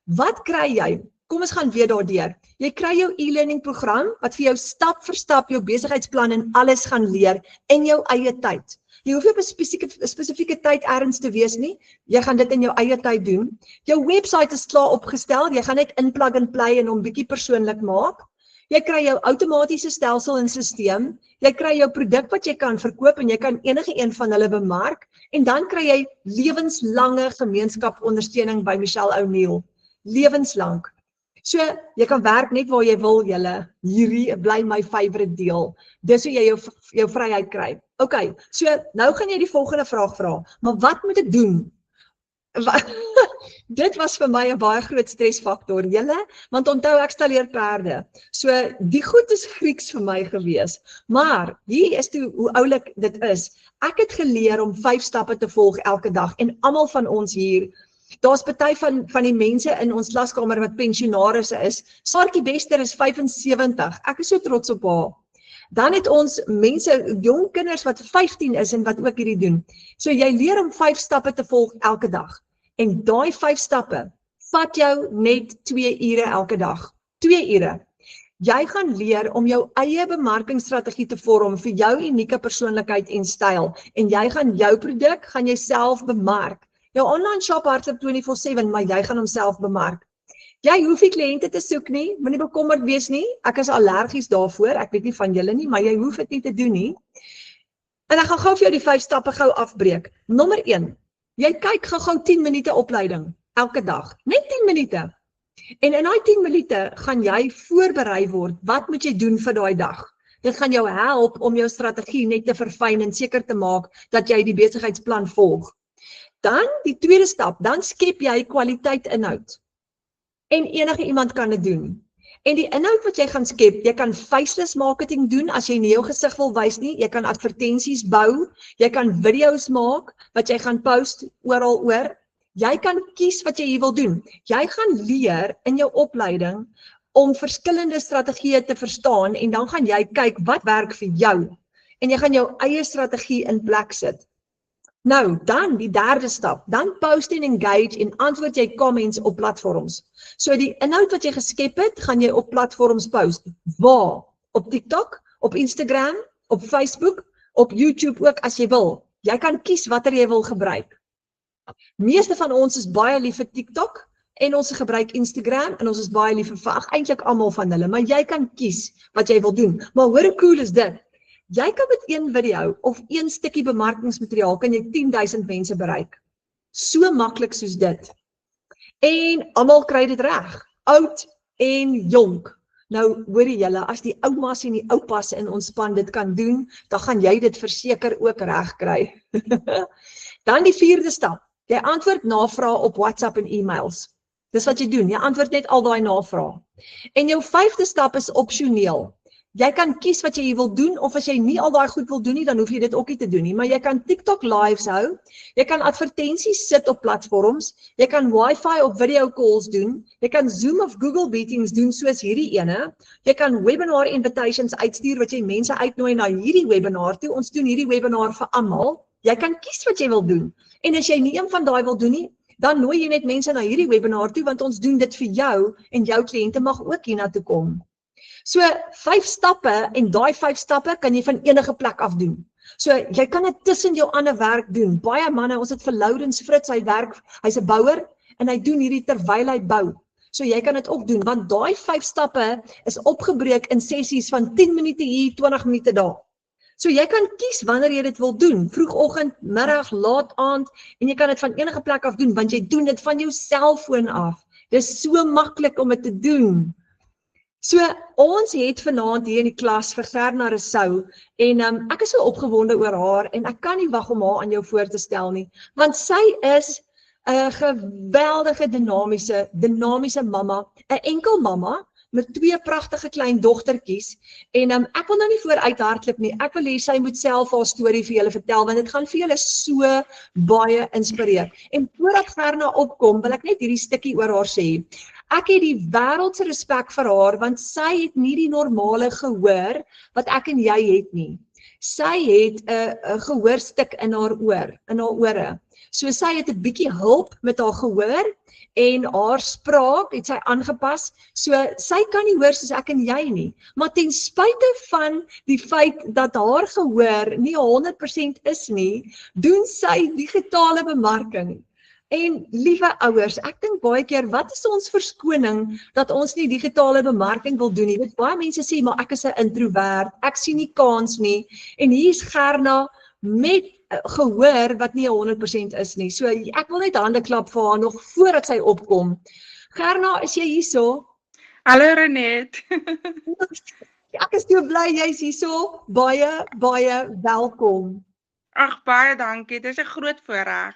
Wat kry jy? Kom ons gaan weer daardeur. Jy kry jou e-learning program wat vir jou stap vir stap jou besigheidsplan en alles gaan leer in jou eie tyd. Jy hoef nie op 'n spesifieke tyd ergens te wees nie. Jy gaan dit in jou eie tyd doen. Jou website is klaar opgestel. Jy gaan net inplug en play en hom bietjie persoonlik maak. Jy kry jou outomatiese stelsel en stelsel. Jy kry jou produk wat jy kan verkoop en jy kan enige een van hulle bemark. En dan kry jy lewenslange gemeenskapondersteuning by Michelle O'Neil. Lewenslank. So, jy kan werk net waar jy wil, julle. Hierdie bly my favorite deel. Dis hoe jy jou vryheid kry. Okay, so nou gaan jy die volgende vraag vra. Maar wat moet ek doen? Dit was vir my 'n baie groot stresfaktor, julle, want onthou ek stalleer perde. So die goed is Grieks vir my gewees. Maar hier is toe hoe oulik dit is. Ek het geleer om 5 stappe te volg elke dag en almal van ons hier. Daar's party van die mense in ons klaskamer wat pensionarisse is. Saartjie Bester is 75. Ek is so trots op haar. Dan het ons mense, jong kinders wat 15 is en wat ook hierdie doen. So jy leer om 5 stappe te volg elke dag. En daai 5 stappe vat jou net 2 ure elke dag. 2 ure. Jy gaan leer om jou eie bemarkingsstrategie te vorm vir jou unieke persoonlikheid en styl. En jy gaan jou produk, gaan jy self bemark. Jou online shop hardloop 24/7, maar jy gaan homself bemark. Jy hoef nie kliënte te soek nie, moenie bekommerd wees nie. Ek is allergies daarvoor, ek weet nie van julle nie, maar jy hoef dit nie te doen nie. En ek gaan gou vir jou die 5 stappe gou afbreek. Nommer 1, jy kyk gou 10 minute opleiding elke dag, net 10 minute. En in daai 10 minute gaan jy voorberei word, wat moet jy doen vir daai dag? Dit gaan jou help om jou strategie net te verfyn en seker te maak dat jy die besigheidsplan volg. Dan die tweede stap, dan skep jy kwaliteit inhoud. En enige iemand kan dit doen. En die inhoud wat jy gaan skep, jy kan faceless marketing doen as jy nie jou gesig wil wys nie, jy kan advertensies bou, jy kan video's maak wat jy gaan post oral oor. Jy kan kies wat jy hier wil doen. Jy gaan leer in jou opleiding om verskillende strategieë te verstaan en dan gaan jy kyk wat werk vir jou. En jy gaan jou eie strategie in plek sit. Nou, dan die derde stap, dan post en engage en antwoord jy comments op platforms. So die inhoud wat jy geskep het, gaan jy op platforms post. Waar? Op TikTok, op Instagram, op Facebook, op YouTube ook as jy wil. Jy kan kies watter jy wil gebruik. Meeste van ons is baie lief vir TikTok en ons gebruik Instagram en ons is baie lief vir eintlik almal van hulle, maar jy kan kies wat jy wil doen. Maar hoor hoe cool is dit? Jy kan met een video of een stukkie bemarkingsmateriaal kan jy 10.000 mense bereik. So maklik soos dit. En almal kry dit reg, oud en jonk. Nou hoorie julle, as die oumas en die oupas in ons span dit kan doen, dan gaan jy dit verseker ook reg kry. Dan die vierde stap. Jy antwoord navrae op WhatsApp en e-mails. Dis wat jy doen, jy antwoord net al daai navrae. En jou vyfde stap is opsioneel. Jy kan kies wat jy wil doen, of as jy nie al daai goed wil doen nie, dan hoef jy dit ook nie te doen nie. Maar jy kan TikTok lives hou, jy kan advertensies sit op platforms, jy kan wifi op video calls doen, jy kan Zoom of Google meetings doen soos hierdie ene, jy kan webinar invitations uitstuur wat jy mense uitnooi na hierdie webinar toe, ons doen hierdie webinar vir almal, jy kan kies wat jy wil doen. En as jy nie een van daai wil doen nie, dan nooi jy net mense na hierdie webinar toe, want ons doen dit vir jou en jou kliënte mag ook hiernatoe kom. So 5 stappe en daai 5 stappe kan jy van enige plek af doen. So jy kan dit tussen jou ander werk doen. Baie manne, ons het vir Lourens Fritz, hy werk, hy's 'n bouer en hy doen hierdie terwyl hy bou. So jy kan dit ook doen, want daai 5 stappe is opgebreek in sessies van 10 minute hier, 20 minute daar. So jy kan kies wanneer jy dit wil doen, vroegoggend, middag, laat aand, en jy kan dit van enige plek af doen, want jy doen dit van jou selfoon af. Dis so maklik om dit te doen. So ons het vanaand hier in die klas vir Gerna Rousseau en ek is so opgewonde oor haar en ek kan nie wag om haar aan jou voor te stel nie, want sy is 'n geweldige dinamiese mamma, 'n enkel mamma met 2 pragtige klein dogtertjies en ek wil nou nie vooruit hardloop nie, ek wil hê sy moet self haar storie vir julle vertel, want dit gaan vir julle so baie inspireer. En voordat Gerna opkom, wil ek net hierdie stukkie oor haar sê. Ek het die wêreldse respek vir haar, want sy het nie die normale gehoor wat ek en jy het nie. Sy het 'n gehoorstuk in haar ore. So sy het 'n bietjie hulp met haar gehoor en haar spraak het sy aangepas. So sy kan nie hoor soos ek en jy nie. Maar ten spyte van die feit dat haar gehoor nie 100% is nie, doen sy digitale bemarking. En liewe ouers, ek dink baie keer, wat is ons verskoning dat ons nie digitale bemarking wil doen nie? Weet, baie mense sê, maar ek is 'n introvert, ek sien nie kans nie. En hier is Gerna met gehoor wat nie 100% is nie. So ek wil net hande klap vir haar nog voordat sy opkom. Gerna, is jy hierso? Hallo Renet. Ek is so bly jy's hierso. Baie welkom. Ag, baie dankie. Dit is 'n groot voorreg.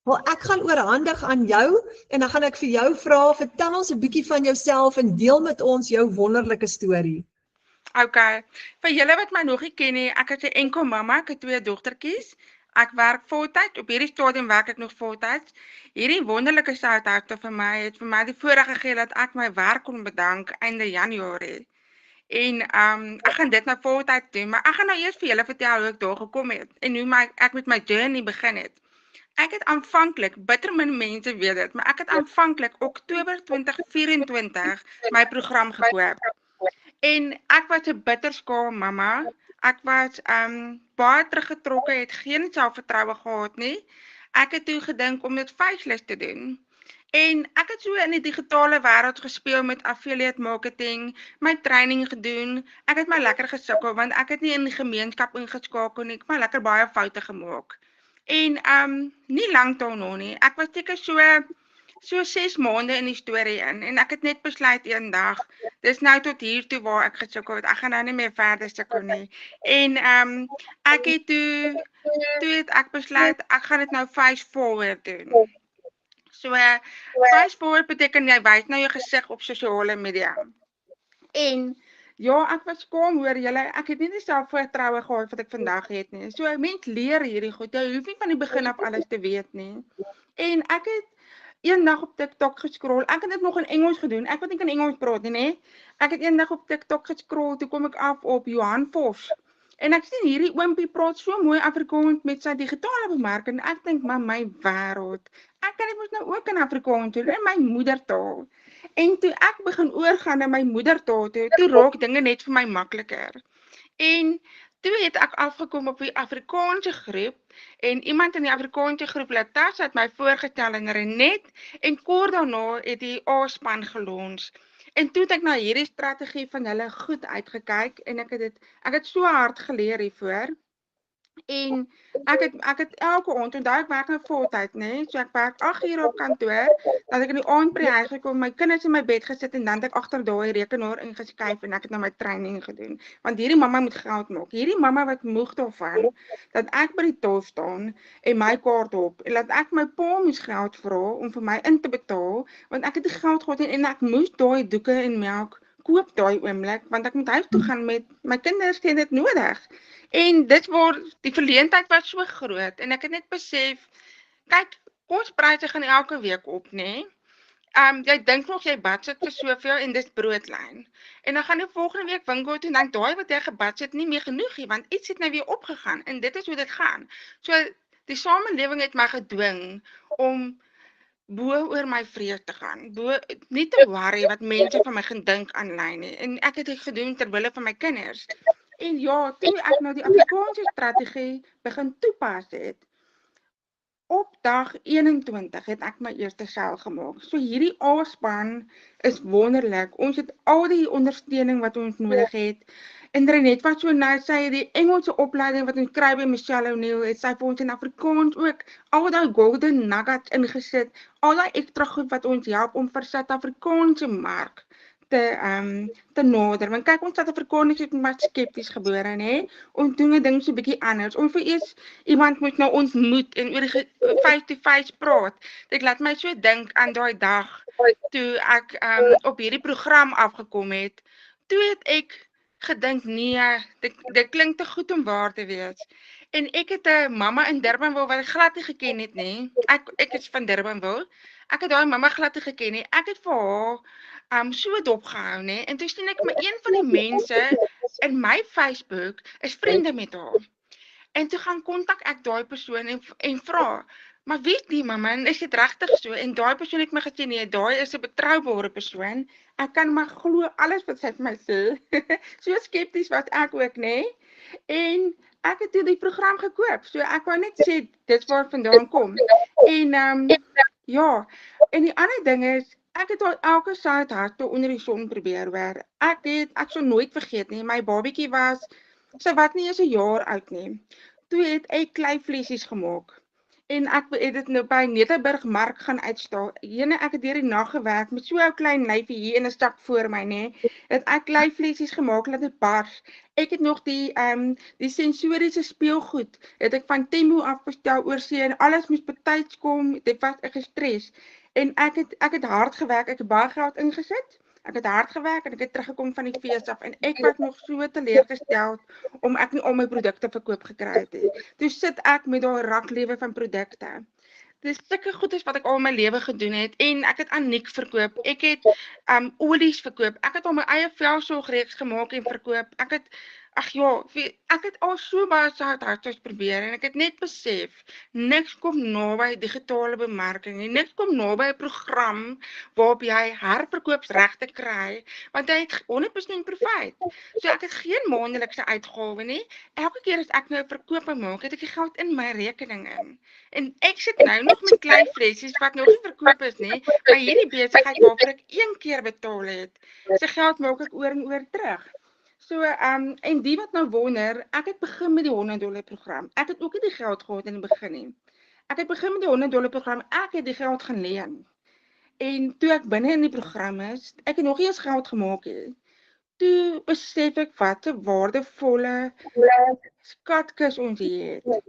Wel, ek gaan oorhandig aan jou en dan gaan ek vir jou vra, vertel ons 'n bietjie van jouself en deel met ons jou wonderlike storie. Okay. Vir julle wat my nog nie ken nie, ek is 'n enkel mamma, ek het 2 dogtertjies. Ek werk voltyd, op hierdie stadium werk ek nog voltyds. Hierdie wonderlike Southampton vir my het vir my die voorreg gegee dat ek my werk kon bedank einde Januarie. En ek gaan dit nou voltyd doen, maar ek gaan nou eers vir julle vertel hoe ek daar gekom het en hoe ek met my journey begin het. Ek het aanvanklik, bitter min mense weet dit, maar ek het aanvanklik Oktober 2024 my program gekoop. En ek was 'n bitterskaam mamma. Ek was baie teruggetrokke, het geen selfvertroue gehad nie. ek het toe gedink om dit faceless te doen. En ek het so in die digitale wêreld gespeel met affiliate marketing, my training gedoen. Ek het my lekker gesukkel want ek het nie in die gemeenskap ingeskakel nie. Ek het my lekker baie foute gemaak. En nie lank daarna nie. Ek was seker so 6 maande in die storie in en ek het net besluit eendag, dis nou tot hier toe waar ek gesukkel het. Ek gaan nou nie meer verder sukkel nie. En ek het toe het ek besluit ek gaan dit nou face forward doen. So face forward beteken jy wys nou jou gesig op sosiale media. En ja, ek was skaam hoor julle, ek het nie die selfvertroue gehad wat ek vandag het nie. So 'n mens leer hierdie goed. Jy hoef nie van die begin af alles te weet nie. En ek het eendag op TikTok gescroll. Ek het dit nog in Engels gedoen. Ek wat nie kan Engels praat nie, nê. Ek het eendag op TikTok gescroll, toe kom ek af op Johan Vos. En ek sien hierdie oompie praat so mooi Afrikaans met sy digitale bemarking. Ek dink, maar my wêreld. Ek kan dit mos nou ook in Afrikaans doen, in my moedertaal. En toe ek begin oorgaan na my moedertaal toe raak dinge net vir my makliker. En toe het ek afgekom op die Afrikaanse groep en iemand in die Afrikaanse groep, Latas, het my voorgestel in Renet en kort daarna het die A-span gelons. En toe het ek na hierdie strategie van hulle goed uitgekyk en ek het so hard geleer hiervoor. En ek het elke aand, onthou ek werk nou voltyd, nê? So ek werk 8 ure op kantoor, dat ek in die aand by die huis gekom, my kinders in my bed gesit en dan het ek agter daai rekenaar ingeskuif en ek het nou my training gedoen. Want hierdie mamma moet geld maak. Hierdie mamma wat moeg daarvan dat ek by die til staan en my kaart op en dat ek my pa moes geld vra om vir my in te betaal, want ek het die geld gehad en ek moes daai doeke en melk koop daai oomblik, want ek moet huis toe gaan met my kinders het dit nodig. En dit word die verleentheid was so groot en ek het net besef, kyk, kospryse gaan elke week op, nê? Jy dink nog jy budget vir soveel en dis broodlyn. En dan gaan jy volgende week winkel toe en dan daai wat jy gebudget nie meer genoeg nie, want iets het nou weer opgegaan en dit is hoe dit gaan. So die samelewing het my gedwing om bo oor my vrees te gaan, nie te worry wat mense van my gaan dink aanlyn nie. En ek het dit gedoen ter wille van my kinders. En ja, toe ek nou die Afrikaanse strategie begin toepas het, op dag 21 het ek my eerste sel gemaak. So hierdie A-span is wonderlik. Ons het al die ondersteuning wat ons nodig het. En Renet wat so nou sê, die Engelse opleiding wat ons kry by Michelle O'Neil, het sy vir ons in Afrikaans ook al die golden nuggets ingesit, al die ekstra goed wat ons help om vir Suid-Afrikaanse mark te nader. Want kyk, ons Suid-Afrikaners het maar skepties gebore, nê? Ons doen 'n ding so bietjie anders. Ons vir eers iemand moet nou ontmoet en oor die face-to-face praat. Dit laat my so dink aan daai dag toe ek op hierdie program afgekom het. Toe het ek gedink, nee, dit klink te goed om waar te wees. En ek het 'n mamma in Durbanville wat ek glad nie geken het nie. Ek is van Durbanville. Ek het daai mamma glad nie geken nie. Ek het vir haar so dopgehou, nê? En toe sien ek maar een van die mense in my Facebook is vriende met haar. En toe gaan kontak ek daai persoon en vra, maar wie is die mamma? En is dit regtig so? En daai persoon het my gesê, nee, daai is 'n betroubare persoon. Ek kan maar glo alles wat sy vir my sê. So skepties was ek ook, nê? En ek het toe die program gekoop. So ek wou net sê dit waar vandaan kom. En ja, en die ander ding is ek het al elke saad harte onder die son probeer hoor. Ek sal nooit vergeet nie, my babietjie sy was nie eens 'n jaar oud nie. Toe het ek kleivleisies gemaak. En ek het dit nou by Nederburg Mark gaan uitstal. Ek het deur die nag gewerk met so 'n klein lyfie hier in 'n stak voor my, nê. Het ek kleivleisies gemaak dat dit bars. Ek het nog die sensoriese speelgoed het ek van Temu afbestel oor see en alles moes betyds kom. Dit was ek gestres. En ek het hard gewerk, ek het baie geld ingesit. Ek het hard gewerk en ek het teruggekom van die fees af en ek was nog so teleurgesteld om ek nie al my produkte verkoop gekry het nie. Toe sit ek met daai raklewe van produkte. Dis sulke goedes wat ek al my lewe gedoen het en ek het Aniek verkoop. Ek het olies verkoop. Ek het al my eie velsorgreeks gemaak en verkoop. Ek het Ag ja, ek het al so baie hardus probeer en ek het net besef, niks kom naby digitale bemarking nie. Niks kom naby 'n program waarop jy herverkoopsregte kry, want jy het 100% profijt. So ek het geen maandelikse uitgawe nie. Elke keer as ek nou 'n verkoop maak, het ek die geld in my rekening in. En ek sit nou nog met klein flessies wat nog nie verkoop is nie, maar hierdie besigheid waarvoor ek 1 keer betaal het, se geld maak ek oor en oor terug. So, en die wat nou wonder, ek het begin met die $100 program. Ek het ook nie die geld gehad in die begin nie. Ek het begin met die $100 program, ek het die geld gaan leen. En toe ek binne in die program is, ek het nog nie eens geld gemaak het. Toe besef ek wat 'n waardevolle skatkis ons hier het.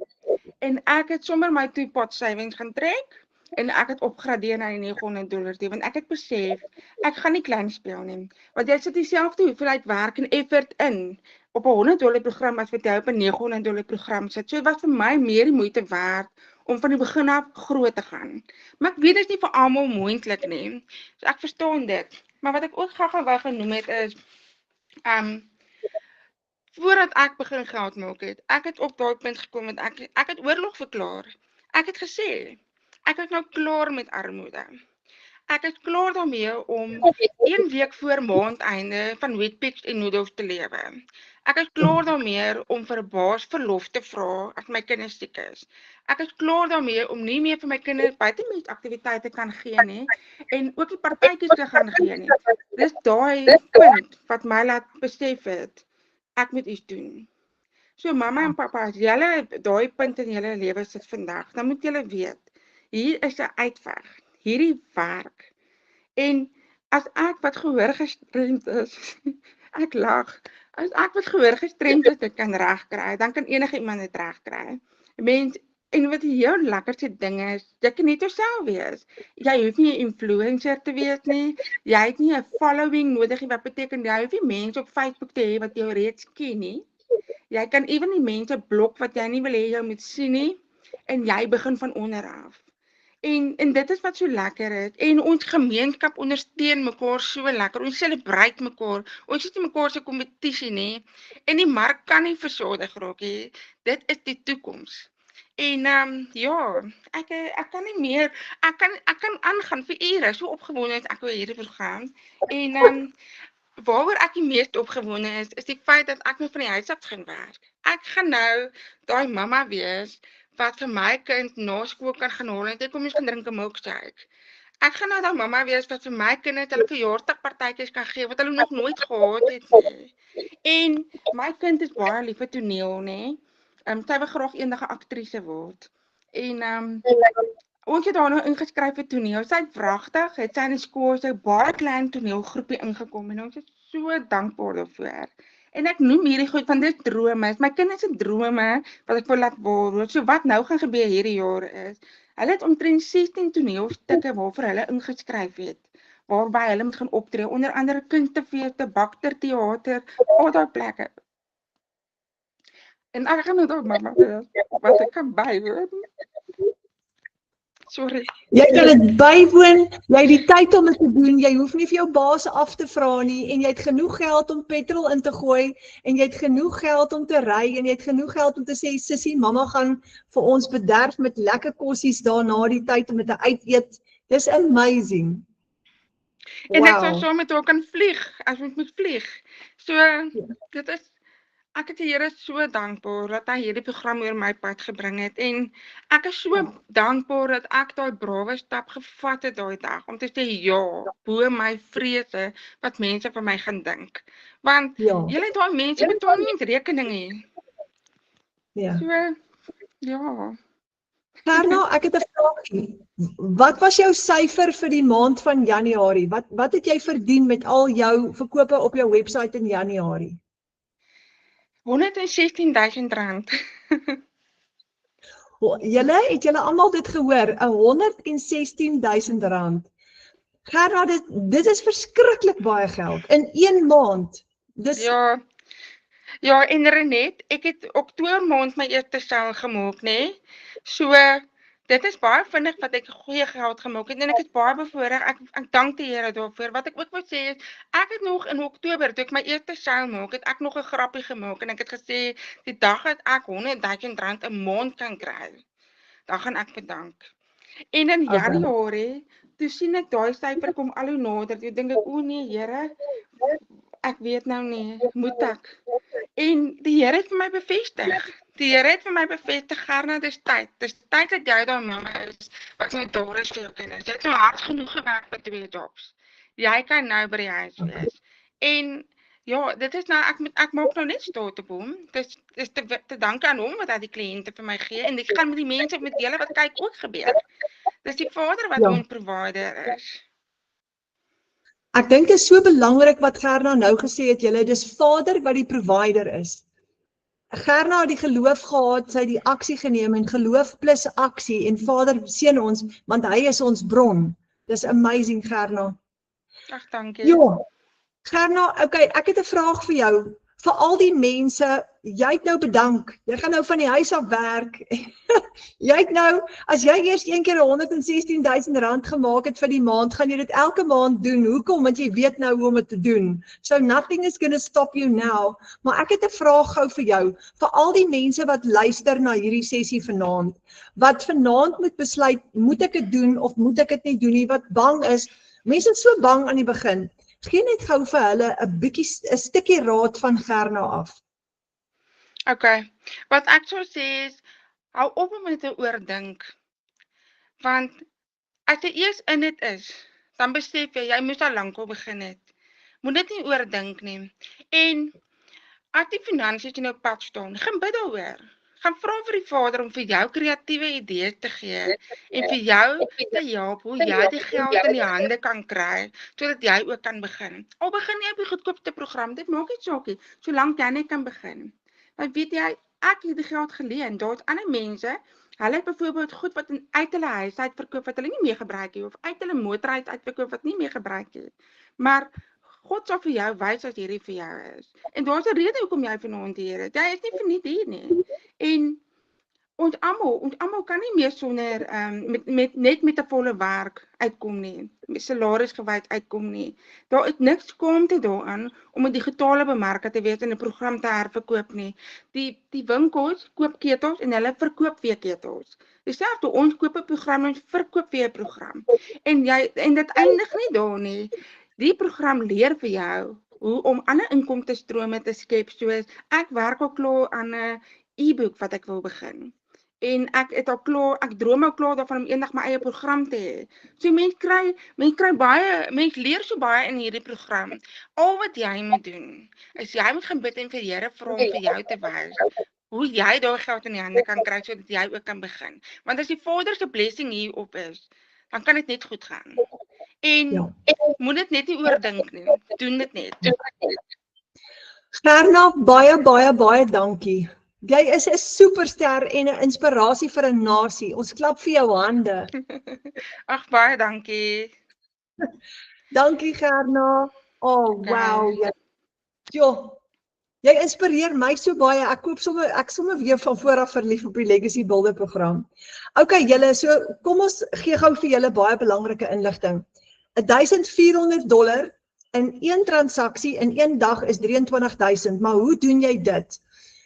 En ek het sommer my two-pot savings gaan trek en ek het opgradeer na die $900 toe, want ek het besef, ek gaan nie klein speel nie, want jy sit dieselfde hoeveelheid werk en effort in op 'n $100 program as wat jy op 'n $900 program sit. So dit was vir my meer die moeite werd om van die begin af groot te gaan. Maar ek weet dit is nie vir almal moontlik nie. So ek verstaan dit. Maar wat ek ook gou-gou wou genoem het is voordat ek begin geld maak het, ek het op daai punt gekom met ek het oorlog verklaar. Ek het gesê, ek is nou klaar met armoede. Ek is klaar daarmee om 1 week voor maandeinde van Weet-Bix en noedels te lewe. Ek is klaar daarmee om vir 'n baas verlof te vra as my kinders siek is. Ek is klaar daarmee om nie meer vir my kinders buitemuutaktiwiteite kan gee nie en ook die partytjies te gaan gee nie. Dis daai punt wat my laat besef het, ek moet iets doen. So mamma en pappa, as julle daai punt in julle lewe sit vandag, dan moet julle weet, hier is 'n uitweg. Hierdie werk. En as ek wat gehoor gestremd is, ek lag. As ek wat gehoor gestremd is, dit kan regkry, dan kan enige iemand dit regkry. Mens, en wat die heel lekkerste ding is, jy kan net jouself wees. Jy hoef nie 'n influencer te wees nie. Jy het nie 'n following nodig nie, wat beteken jy hoef nie mense op Facebook te hê wat jou reeds ken nie. Jy kan ewen die mense blok wat jy nie wil hê jy moet sien nie en jy begin van onder af. En dit is wat so lekker is. En ons gemeenskap ondersteun mekaar so lekker. Ons celebrate mekaar. Ons is nie mekaar se kompetisie nie. En die mark kan nie versadig raak nie. Dit is die toekoms. En ja, ek kan nie meer. Ek kan aangaan vir ure. So opgewonde is ek oor hierdie program. En waaroor ek die meest opgewonde is die feit dat ek nou van die huis af gaan werk. Ek gaan nou daai mamma wees wat vir my kind na skool kan gaan haal en ek kom eens gaan drink 'n milkshake. Ek gaan nou daai mamma wees wat vir my kinders hulle verjaarsdagpartytjies kan gee wat hulle nog nooit gehad het nie. En my kind is baie lief vir toneel, nê. Sy wil graag eendag 'n aktrise word. En ons het haar nou ingeskryf vir toneel. Sy het wragtig, het sy in die skool so 'n baie klein toneelgroepie ingekom en ons is so dankbaar daarvoor. En ek noem hierdie goed van dit drome. My kinders se drome wat ek wil laat waar word. So wat nou gaan gebeur hierdie jaar is, hulle het omtrent 16 toneelstukke waarvoor hulle ingeskryf het, waarby hulle moet gaan optree, onder andere kunstefeeste, Bakter teater, al daai plekke. En ek gaan nou daar mamma wat ek kan bywoon. Sorry. Jy kan dit bywoon, jy het die tyd om dit te doen, jy hoef nie vir jou baas af te vra nie en jy het genoeg geld om petrol in te gooi en jy het genoeg geld om te ry en jy het genoeg geld om te sê, sussie, mamma gaan vir ons bederf met lekker kossies daarna die tyd om dit te uiteet. Dis amazing. En ek sou saam met haar kan vlieg, as ons moet vlieg. So, dit is ek het die Here so dankbaar dat hy hierdie program oor my pad gebring het en ek is so dankbaar dat ek daai brawe stap gevat het daai dag om te sê ja, bo my vrese wat mense van my gaan dink. Want julle het daai mense betaal nie rekening nie. Ja. So ja. Gerna, ek het 'n vraagie. Wat was jou syfer vir die maand van Januarie? Wat het jy verdien met al jou verkope op jou webwerf in Januarie? R116,000. Het julle almal dit gehoor? R116,000. Gerda, dit is verskriklik baie geld in 1 maand. Dis Ja, en Renet, ek het Oktober maand my eerste sel gemaak, nê? So Dit is baie vinnig wat ek goeie geld gemaak het en ek is baie bevoorreg. Ek dank die Here daarvoor. Wat ek ook wil sê is, ek het nog in Oktober toe ek my eerste show maak, het ek nog 'n grappie gemaak en ek het gesê die dag dat ek R100,000 'n maand kan kry, dan gaan ek bedank. En in Okay. Januarie, toe sien ek daai syfer kom al hoe nader. Toe dink ek, o nee Here, ek weet nou nie, moet ek? En die Here het vir my bevestig. Die Here het vir my bevestig, Gerna, dis tyd. Dis tyd dat jy daai mamma is wat my daar is vir jou kinders. Jy het so hard genoeg gewerk vir 2 jobs. Jy kan nou by die huis wees. En ja, dit is nou ek maak nou net staat op hom. Dis te danke aan hom wat hy die kliënte vir my gee en ek gaan met die mense met julle wat kyk ook gebeur. Dis die Vader wat ons provider is. Ek dink dit is so belangrik wat Gerna nou gesê het, julle, dis Vader wat die provider is. Gerna het die geloof gehad, sy het die aksie geneem en geloof plus aksie en Vader seën ons, want hy is ons bron. Dis amazing, Gerna. Ag, dankie. Ja, Gerna, okay, ek het 'n vraag vir jou. Vir al die mense, jy het nou bedank. Jy gaan nou van die huis af werk. Jy het nou, as jy eers een keer R116,000 gemaak het vir die maand, gaan jy dit elke maand doen. Hoekom? Want jy weet nou hoe om dit te doen. So nothing is going to stop you now. Maar ek het 'n vraag gou vir jou. Vir al die mense wat luister na hierdie sessie vanaand, wat vanaand moet besluit, moet ek dit doen of moet ek dit nie doen nie, wat bang is. Mense is so bang aan die begin. Gee net gou vir hulle 'n stukkie raad van Gerna af. Okay. Wat ek sou sê is, hou op om dit te oordink. Want as jy eers in dit is, dan besef jy moes al lankal begin het. Moet dit nie oordink nie. En as die finansies in jou pad staan, gaan bid daaroor. Gaan vra vir die Vader om vir jou kreatiewe idees te gee en vir jou te help hoe jy die geld in die hande kan kry sodat jy ook kan begin. Al begin jy op die goedkoopste program, dit maak nie saak nie, solank jy net kan begin. Want weet jy, ek het die geld geleen. Daar's ander mense, hulle het byvoorbeeld goed wat uit hulle huis uit verkoop wat hulle nie meer gebruik nie of uit hulle motor uit verkoop wat nie meer gebruik nie. Maar God sal vir jou wys as hierdie vir jou is. En daar's 'n rede hoekom jy vanaand hier is. Jy is nie verniet hier nie. En ons almal kan nie meer sonder net met 'n volle werk uitkom nie. Met salaris gewys uitkom nie. Daar is niks skaamte daaraan om 'n digitale bemarker te wees en 'n program te herverkoop nie. Die winkels koop ketels en hulle verkoop weer ketels. Dieselfde, ons koop 'n program en verkoop weer 'n program. En dit eindig nie daar nie. Die program leer vir jou hoe om ander inkomstestrome te skep, soos ek werk al klaar aan 'n e-book wat ek wil begin. En ek droom al klaar daarvan om eendag my eie program te hê. So mens leer so baie in hierdie program. Al wat jy moet doen, is jy moet gaan bid en vir die Here vra om vir jou te wys hoe jy daai geld in die hande kan kry sodat jy ook kan begin. Want as die Vader se blessing hierop is, dan kan dit net goed gaan. En moet dit net nie oordink nie. Doen dit net. Gerna, baie dankie. Jy is 'n superster en 'n inspirasie vir 'n nasie. Ons klap vir jou hande. Ag, baie dankie. Dankie Gerna. Oh, wow. Jy inspireer my so baie. Ek sommer weer van vooraf verlief op die Legacy Builder program. Okay, julle, so kom ons gee gou vir julle baie belangrike inligting. $1,400 in een transaksie in een dag is 23,000, maar hoe doen jy dit?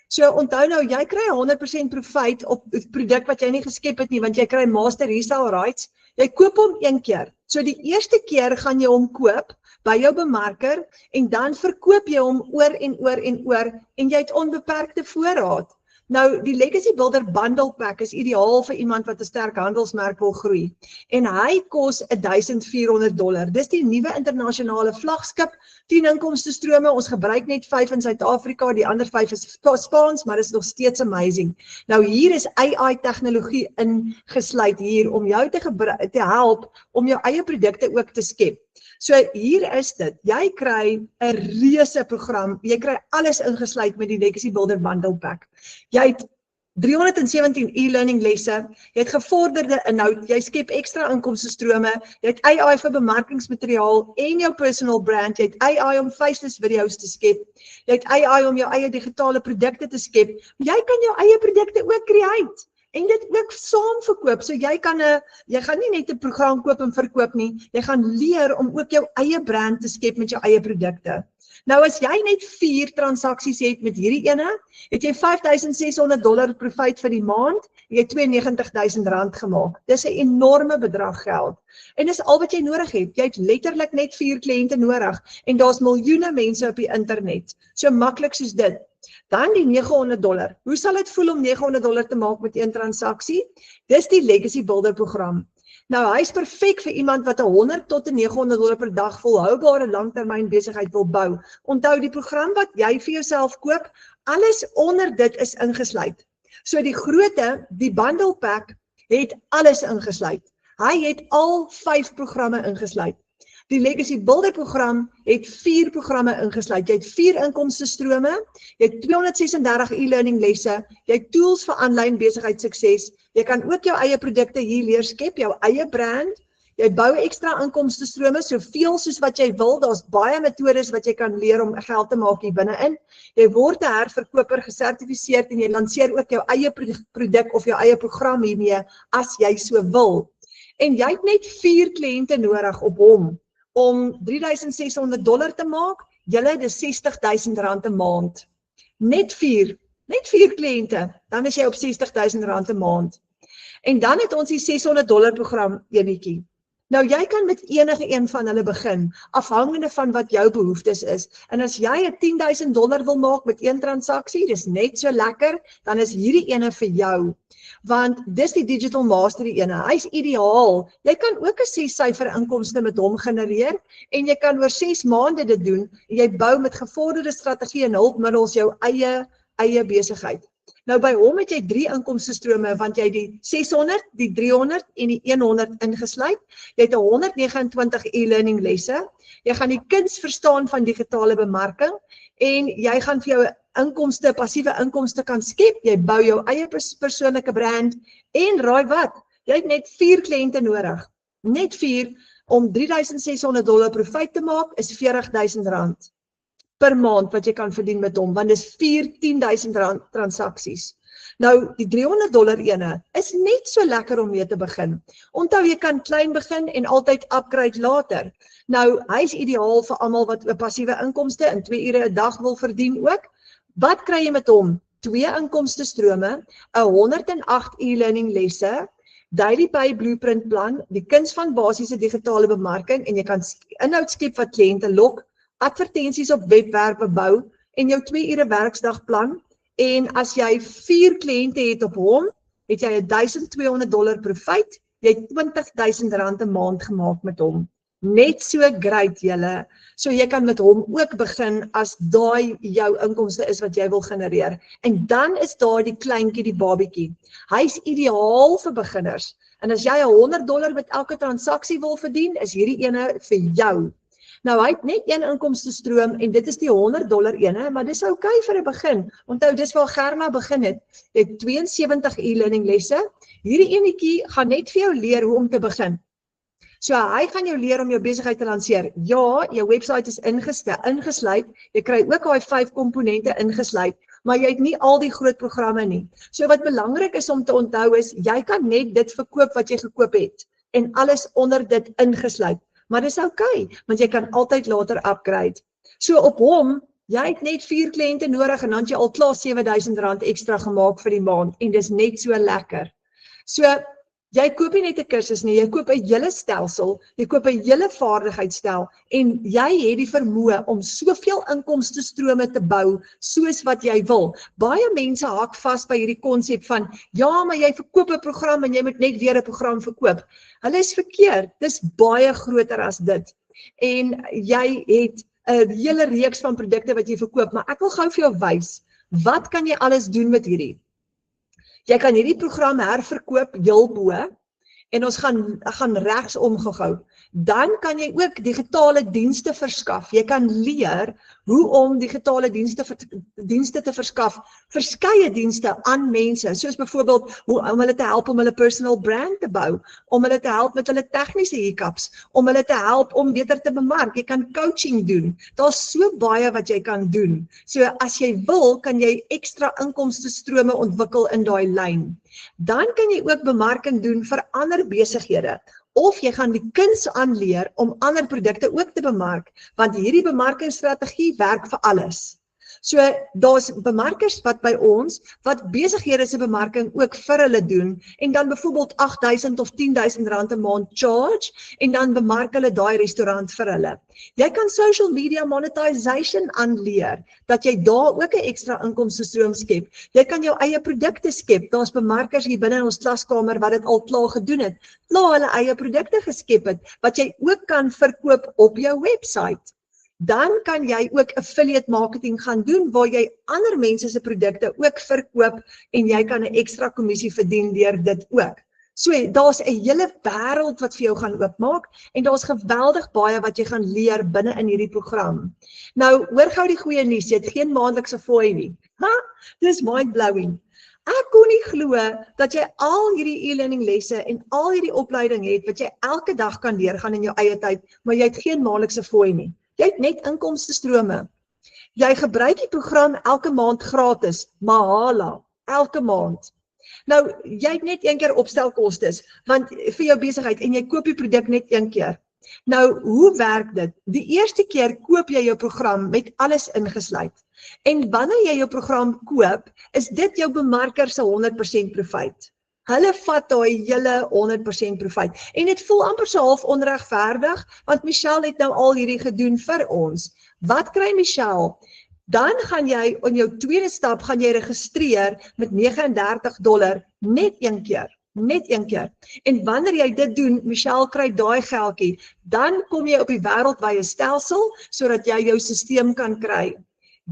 So onthou nou, jy kry 100% profijt op die produk wat jy nie geskep het nie, want jy kry master resale rights. Jy koop hom een keer. So die eerste keer gaan jy hom koop by jou bemarker en dan verkoop jy hom oor en jy het onbeperkte voorraad. Nou, die Legacy Builder Bundle Pack is ideaal vir iemand wat 'n sterk handelsmerk wil groei. En hy kos $1,400. Dis die nuwe internasionale vlaggenskap, 10 inkomstestrome. Ons gebruik net 5 in Suid-Afrika, die ander 5 is Spaans, maar dit is nog steeds amazing. Nou hier is AI tegnologie ingesluit hier om jou te help om jou eie produkte ook te skep. So hier is dit, jy kry 'n reuse program, jy kry alles ingesluit met die Legacy Builder Bundle Pack. Jy het 317 e-learning lesse, jy het gevorderde inhoud, jy skep ekstra inkomstestrome, jy het AI vir bemarkingsmateriaal en jou personal brand, jy het AI om faceless video's te skep, jy het AI om jou eie digitale produkte te skep, jy kan jou eie produkte ook create. en dit ook saam verkoop. So jy gaan nie net 'n program koop en verkoop nie, jy gaan leer om ook jou eie brand te skep met jou eie produkte. Nou as jy net 4 transaksies het met hierdie ene, het jy $5,600 profit vir die maand, jy het R92,000 gemaak. Dis 'n enorme bedrag geld. En dis al wat jy nodig het. Jy het letterlik net 4 kliënte nodig en daar's miljoene mense op die internet. So maklik soos dit. Dan die $900. Hoe sal dit voel om $900 te maak met 1 transaksie? Dis die Legacy Builder program. Nou, hy is perfek vir iemand wat 100 tot $900 per dag volhoubare langtermyn besigheid wil bou. Onthou die program wat jy vir jouself koop, alles onder dit is ingesluit. So die grootte, die bundle pack, het alles ingesluit. Hy het al 5 programme ingesluit. Die Legacy Builder program het 4 programme ingesluit. Jy het 4 inkomstestrome, jy het 236 e-learning lesse, jy het tools vir aanlyn besigheidssukses, jy kan ook jou eie produkte hier leer skep, jou eie brand, jy bou ekstra inkomstestrome, soveel soos wat jy wil, daar's baie metodes wat jy kan leer om geld te maak hier binne-in. Jy word 'n herverkoper gesertifiseerd en jy lanseer ook jou eie produk of jou eie program hiermee as jy so wil. En jy het net 4 kliënte nodig op hom om $3,600 te maak, julle dis R60,000 'n maand. Net 4 kliënte, dan is jy op R60,000 'n maand. En dan het ons die $600 program enetjie. Nou jy kan met enige een van hulle begin, afhangende van wat jou behoeftes is. En as jy $10,000 wil maak met 1 transaksie, dis net so lekker, dan is hierdie ene vir jou. Want dis die Digital Mastery ene, hy's ideaal. Jy kan ook 'n 6-syfer inkomste met hom genereer en jy kan oor 6 maande dit doen en jy bou met gevorderde strategie en hulpmiddels jou eie besigheid. Nou by hom het jy 3 inkomstestrome want jy die 600, die 300 en die 100 ingesluit. Jy het 129 e-learning lesse. Jy gaan die kuns verstaan van digitale bemarking en jy gaan vir jou inkomste, passiewe inkomste kan skep. Jy bou jou eie persoonlike brand en raai wat? Jy het net 4 kliënte nodig. Net 4 om $3,600 profit te maak is R40,000 per maand wat jy kan verdien met hom, want dis 4 $10,000 transaksies. Nou, die $300 ene is net so lekker om mee te begin. Onthou, jy kan klein begin en altyd upgrade later. Nou, hy is ideaal vir almal wat 'n passiewe inkomste in 2 ure 'n dag wil verdien ook. Wat kry jy met hom? 2 inkomstestrome, 108 e-learning lesse, Daily Pay Blueprint plan, die kuns van basiese digitale bemarking en jy kan inhoud skep wat kliënte lok, advertensies op webwerwe bou en jou 2 ure werksdag plan. En as jy 4 kliënte het op hom, het jy $1,200 profit, jy het R20,000 'n maand gemaak met hom. Net so great julle. So jy kan met hom ook begin as daai jou inkomste is wat jy wil genereer. En dan is daar die kleintjie, die babietjie. Hy's ideaal vir beginners. En as jy $100 met elke transaksie wil verdien, is hierdie ene vir jou. Nou, hy het net 1 inkomstestroom en dit is die $100 ene, maar dis okay vir 'n begin. Onthou, dis waar Germa begin het. Jy het 72 e-learning lesse. Hierdie enetjie gaan net vir jou leer hoe om te begin. So, hy gaan jou leer om jou besigheid te lanseer. Ja, jou website is ingesluit. Jy kry ook daai 5 komponente ingesluit, maar jy het nie al die groot programme nie. So, wat belangrik is om te onthou is, jy kan net dit verkoop wat jy gekoop het en alles onder dit ingesluit. Maar dis okay, want jy kan altyd later upgrade. So op hom, jy het net 4 kliënte nodig en dan het jy al klaar R7,000 ekstra gemaak vir die maand en dis net so lekker. So, jy koop nie net 'n kursus nie, jy koop 'n hele stelsel, jy koop 'n hele vaardigheidsstel en jy het die vermoë om soveel inkomstestrome te bou soos wat jy wil. Baie mense hak vas by hierdie konsep van, ja, maar jy verkoop 'n program en jy moet net weer 'n program verkoop. Hulle is verkeerd, dis baie groter as dit. En jy het 'n hele reeks van produkte wat jy verkoop, maar ek wil gou vir jou wys, wat kan jy alles doen met hierdie? Jy kan hierdie program herverkoop heel bo en ons gaan regsom gehou. Dan kan jy ook digitale dienste verskaf. Jy kan leer hoe om digitale dienste te verskaf, verskeie dienste aan mense, soos byvoorbeeld om hulle te help om hulle personal brand te bou, om hulle te help met hulle tegniese hiccups, om hulle te help om beter te bemark. Jy kan coaching doen. Daar's so baie wat jy kan doen. So as jy wil, kan jy ekstra inkomstestrome ontwikkel in daai lyn. Dan kan jy ook bemarking doen vir ander besighede. Of jy gaan die kuns aanleer om ander produkte ook te bemark, want hierdie bemarkingsstrategie werk vir alles. So daar's bemarkers wat by ons, wat besighede se bemarking ook vir hulle doen, en dan byvoorbeeld 8.000 of 10.000 rand 'n maand charge, en dan bemark hulle daai restaurant vir hulle. Jy kan social media monetization aanleer, dat jy daar ook 'n ekstra inkomstestroom skep. Jy kan jou eie produkte skep. Daar's bemarkers hier binne in ons klaskamer wat dit al klaar gedoen het, klaar hulle eie produkte geskep het, wat jy ook kan verkoop op jou website. Dan kan jy ook affiliate marketing gaan doen, waar jy ander mense se produkte ook verkoop, en jy kan 'n ekstra kommissie verdien deur dit ook. So, daar's 'n hele wêreld wat vir jou gaan oopmaak, en daar's geweldig baie wat jy gaan leer binne in hierdie program. Nou, hoor gou die goeie nuus, jy het geen maandelikse fooi nie. Dis mind-blowing. Ek kon nie glo dat jy al hierdie e-learning lesse en al hierdie opleiding het, wat jy elke dag kan deurgaan in jou eie tyd, maar jy het geen maandelikse fooi nie. Jy het net inkomstestrome. Jy gebruik die program elke maand gratis, mahala, elke maand. Nou, jy het net een keer opstelkostes, want vir jou besigheid, en jy koop die produk net een keer. Nou, hoe werk dit? Die eerste keer koop jy jou program met alles ingesluit. En wanneer jy jou program koop, is dit jou bemarker se 100% profiet. Hulle vat daai hele 100% profiet. En dit voel amper so half onregverdig, want Michelle het nou al hierdie gedoen vir ons. Wat kry Michelle? Dan gaan jy, in jou tweede stap, gaan jy registreer met $39 net een keer. Net een keer. En wanneer jy dit doen, Michelle kry daai geldjie, dan kom jy op die wêreldwye stelsel, sodat jy jou stelsel kan kry.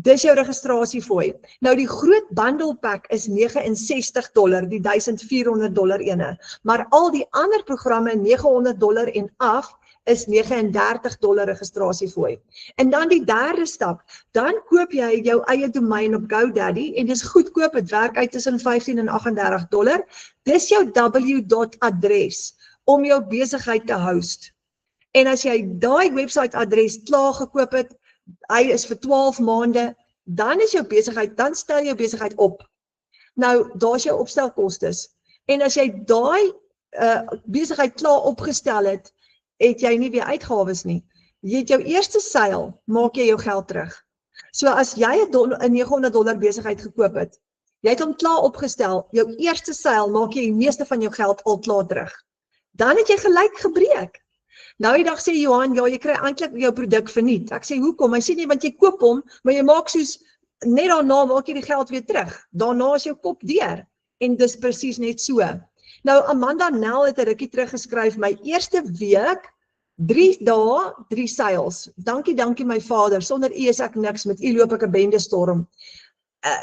Dis jou registrasiefooi. Nou die groot bundle pack is $69, die $1,400 ene. Maar al die ander programme, $900 en af, is $39 registrasiefooi. En dan die derde stap, dan koop jy jou eie domein op GoDaddy, en dis goedkoop, het werk uit tussen $15 en $38. Dis jou w.adres om jou besigheid te host. En as jy daai website adres klaar gekoop het, hy is vir 12 maande, dan is jou besigheid, dan stel jou besigheid op. Nou, daar's jou opstelkostes. En as jy daai besigheid klaar opgestel het, het jy nie weer uitgawes nie. Jy het jou eerste seil, maak jy jou geld terug. So as jy 'n $900 besigheid gekoop het, jy het hom klaar opgestel, jou eerste seil maak jy die meeste van jou geld al klaar terug. Dan het jy gelyk gebreek. Nou die dag sê Johan, ja, jy kry eintlik jou produk verniet. Ek sê, hoekom? Hy sê nie, want jy koop hom, maar jy maak soos, net daarna maak jy die geld weer terug. Daarna is jou kop deur. En dis presies net so. Nou, Amanda Nel het 'n rukkie teruggeskryf, my eerste week, 3 dae, 3 seils. Dankie my Vader, sonder u is ek niks, met u loop ek 'n bendestorm.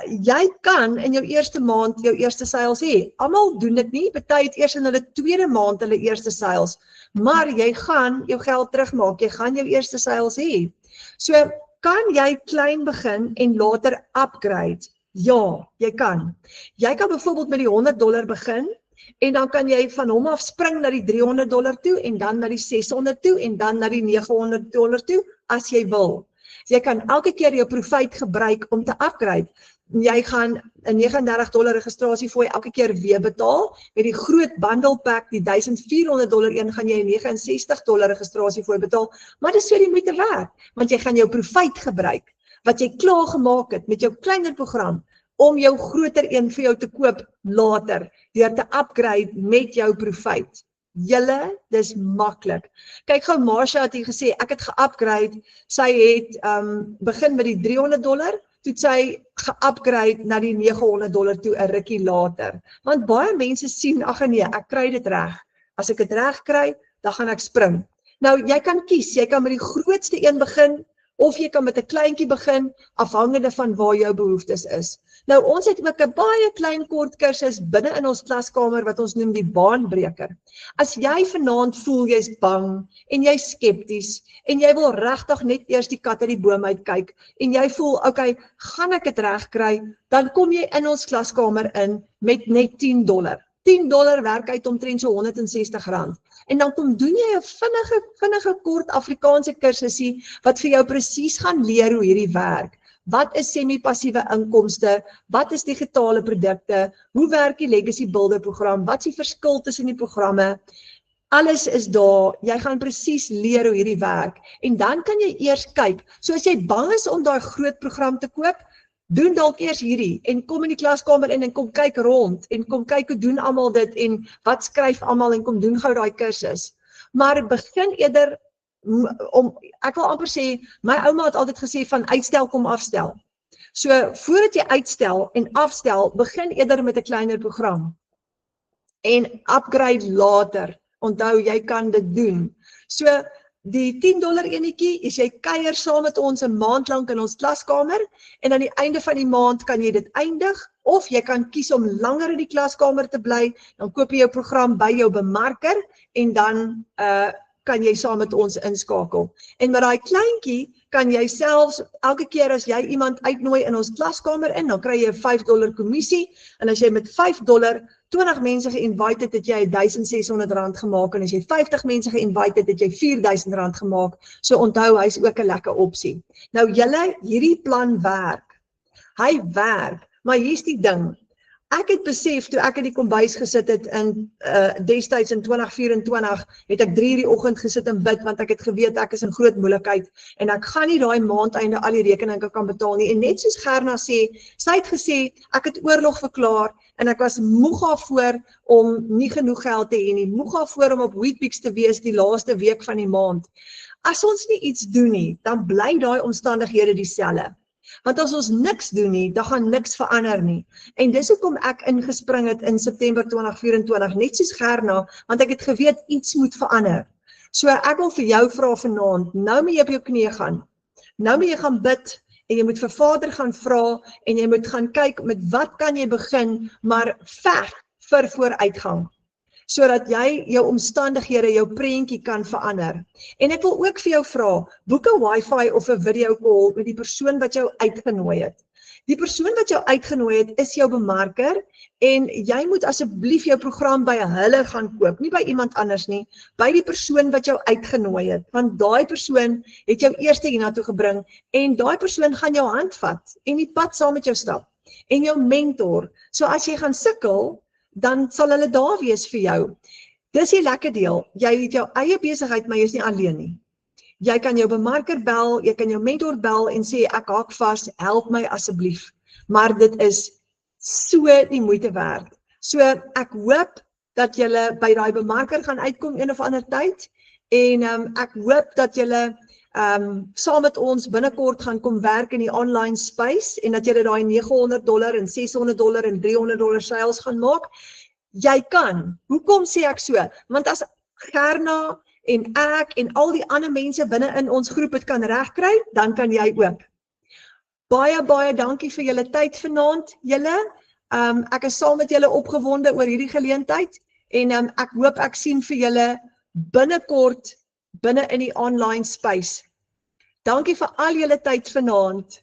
Jy kan in jou eerste maand jou eerste seils hê. Almal doen dit nie, party het eers in hulle tweede maand hulle eerste seils, maar jy gaan jou geld terugmaak, jy gaan jou eerste seils hê. So, kan jy klein begin en later upgrade? Ja, jy kan. Jy kan byvoorbeeld met die $100 begin, en dan kan jy van hom af spring na die $300 toe, en dan na die $600 toe, en dan na die $900 toe, as jy wil. Jy kan elke keer jou profiet gebruik om te upgrade. Jy gaan 'n $39 registrasiefooi elke keer weer betaal. Met die groot bundle pack, die $1,400 een, gaan jy 'n $69 registrasiefooi betaal. Maar dis so die moeite werd, want jy gaan jou profiet gebruik, wat jy klaar gemaak het met jou kleiner program, om jou groter een vir jou te koop later, deur te upgrade met jou profiet. Julle, dis maklik. Kyk gou, Marsha het hier gesê, ek het ge-upgrade, sy het begin met die $300, toe sy ge-upgrade na die $900 toe 'n rukkie later. Want baie mense sien, ag nee, ek kry dit reg. As ek dit reg kry, dan gaan ek spring. Nou, jy kan kies, jy kan met die grootste een begin, of jy kan met 'n kleintjie begin, afhangende van waar jou behoeftes is. Nou, ons het ook 'n baie klein kort kursus binne in ons klaskamer wat ons noem die baanbreker. As jy vanaand voel jy's bang en jy's skepties en jy wil regtig net eers die kat uit die boom uitkyk en jy voel, okay, gaan ek dit reg kry, dan kom jy in ons klaskamer in met net $10. $10 werk uit omtrent so R160. En dan kom doen jy 'n vinnige kort Afrikaanse kursusie wat vir jou presies gaan leer hoe hierdie werk. Wat is semi-passiewe inkomste? Wat is digitale produkte? Hoe werk die Legacy Builder program? Wat is die verskil tussen die programme? Alles is daar. Jy gaan presies leer hoe hierdie werk. En dan kan jy eers kyk. So as jy bang is om daai groot program te koop, doen dalk eers hierdie en kom in die klaskamer in en kom kyk rond en kom kyk hoe doen almal dit en wat skryf almal en kom doen gou daai kursus. Maar begin eerder ek wil amper sê, my ouma het altyd gesê van uitstel kom afstel. So voordat jy uitstel en afstel, begin eerder met 'n kleiner program en upgrade later. Onthou, jy kan dit doen. So die $10 enetjie is jy kuier saam met ons 'n maand lank in ons klaskamer en aan die einde van die maand kan jy dit eindig of jy kan kies om langer in die klaskamer te bly, dan koop jy jou program by jou bemarker en dan kan jy saam met ons inskakel. En met daai kleintjie kan jy selfs elke keer as jy iemand uitnooi in ons klaskamer in, dan kry jy 'n $5 kommissie en as jy met $5 20 mense ge-invite het jy R1,600 gemaak en as jy 50 mense ge-invite het jy R4,000 gemaak. So onthou, hy's ook 'n lekker opsie. Nou julle, hierdie plan werk. Hy werk, maar hier's die ding. Ek het besef toe ek in die kombuis gesit het in destyds in 2024 het ek 3:00 die oggend gesit en bid want ek het geweet ek is in groot moeilikheid en ek gaan nie daai maandeinde al die rekeninge kan betaal nie. En net soos Gerna sê, sy het gesê ek het oorlog verklaar en ek was moeg daarvoor om nie genoeg geld te hê nie, moeg daarvoor om op Weet-Bix te wees die laaste week van die maand. As ons nie iets doen nie, dan bly daai omstandighede dieselfde. Want as ons niks doen nie, dan gaan niks verander nie. En dis hoekom ek ingespring het in September 2024, net soos Gerna, want ek het geweet iets moet verander. So ek wil vir jou vra vanaand, nou moet jy op jou knieë gaan. Nou moet jy gaan bid en jy moet vir Vader gaan vra en jy moet gaan kyk met wat kan jy begin, maar veg vir vooruitgang. Sodat jy jou omstandighede, jou prentjie kan verander. En ek wil ook vir jou vra, boek 'n Wi-Fi of 'n video call met die persoon wat jou uitgenooi het. Die persoon wat jou uitgenooi het, is jou bemarker en jy moet asseblief jou program by hulle gaan koop, nie by iemand anders nie, by die persoon wat jou uitgenooi het, want daai persoon het jou eerste hiernatoe gebring en daai persoon gaan jou hand vat en die pad saam met jou stap en jou mentor. So as jy gaan sukkel, dan sal hulle daar wees vir jou. Dis die lekker deel, jy het jou eie besigheid, maar jy is nie alleen nie. Jy kan jou bemarker bel, jy kan jou mentor bel en sê ek haak vas, help my asseblief. Maar dit is so die moeite werd. So ek hoop dat julle by daai bemarker gaan uitkom een of ander tyd en ek hoop dat julle saam met ons binnekort gaan kom werk in die online space en dat julle daai $900 en $600 en $300 sales gaan maak. Jy kan. Hoekom sê ek so? Want as Gerna en ek en al die ander mense binne in ons groep het kan regkry, dan kan jy ook. Baie dankie vir julle tyd vanaand, julle. Ek is saam met julle opgewonde oor hierdie geleentheid en ek hoop ek sien vir julle binnekort binne in die online space. Dankie vir al julle tyd vanaand.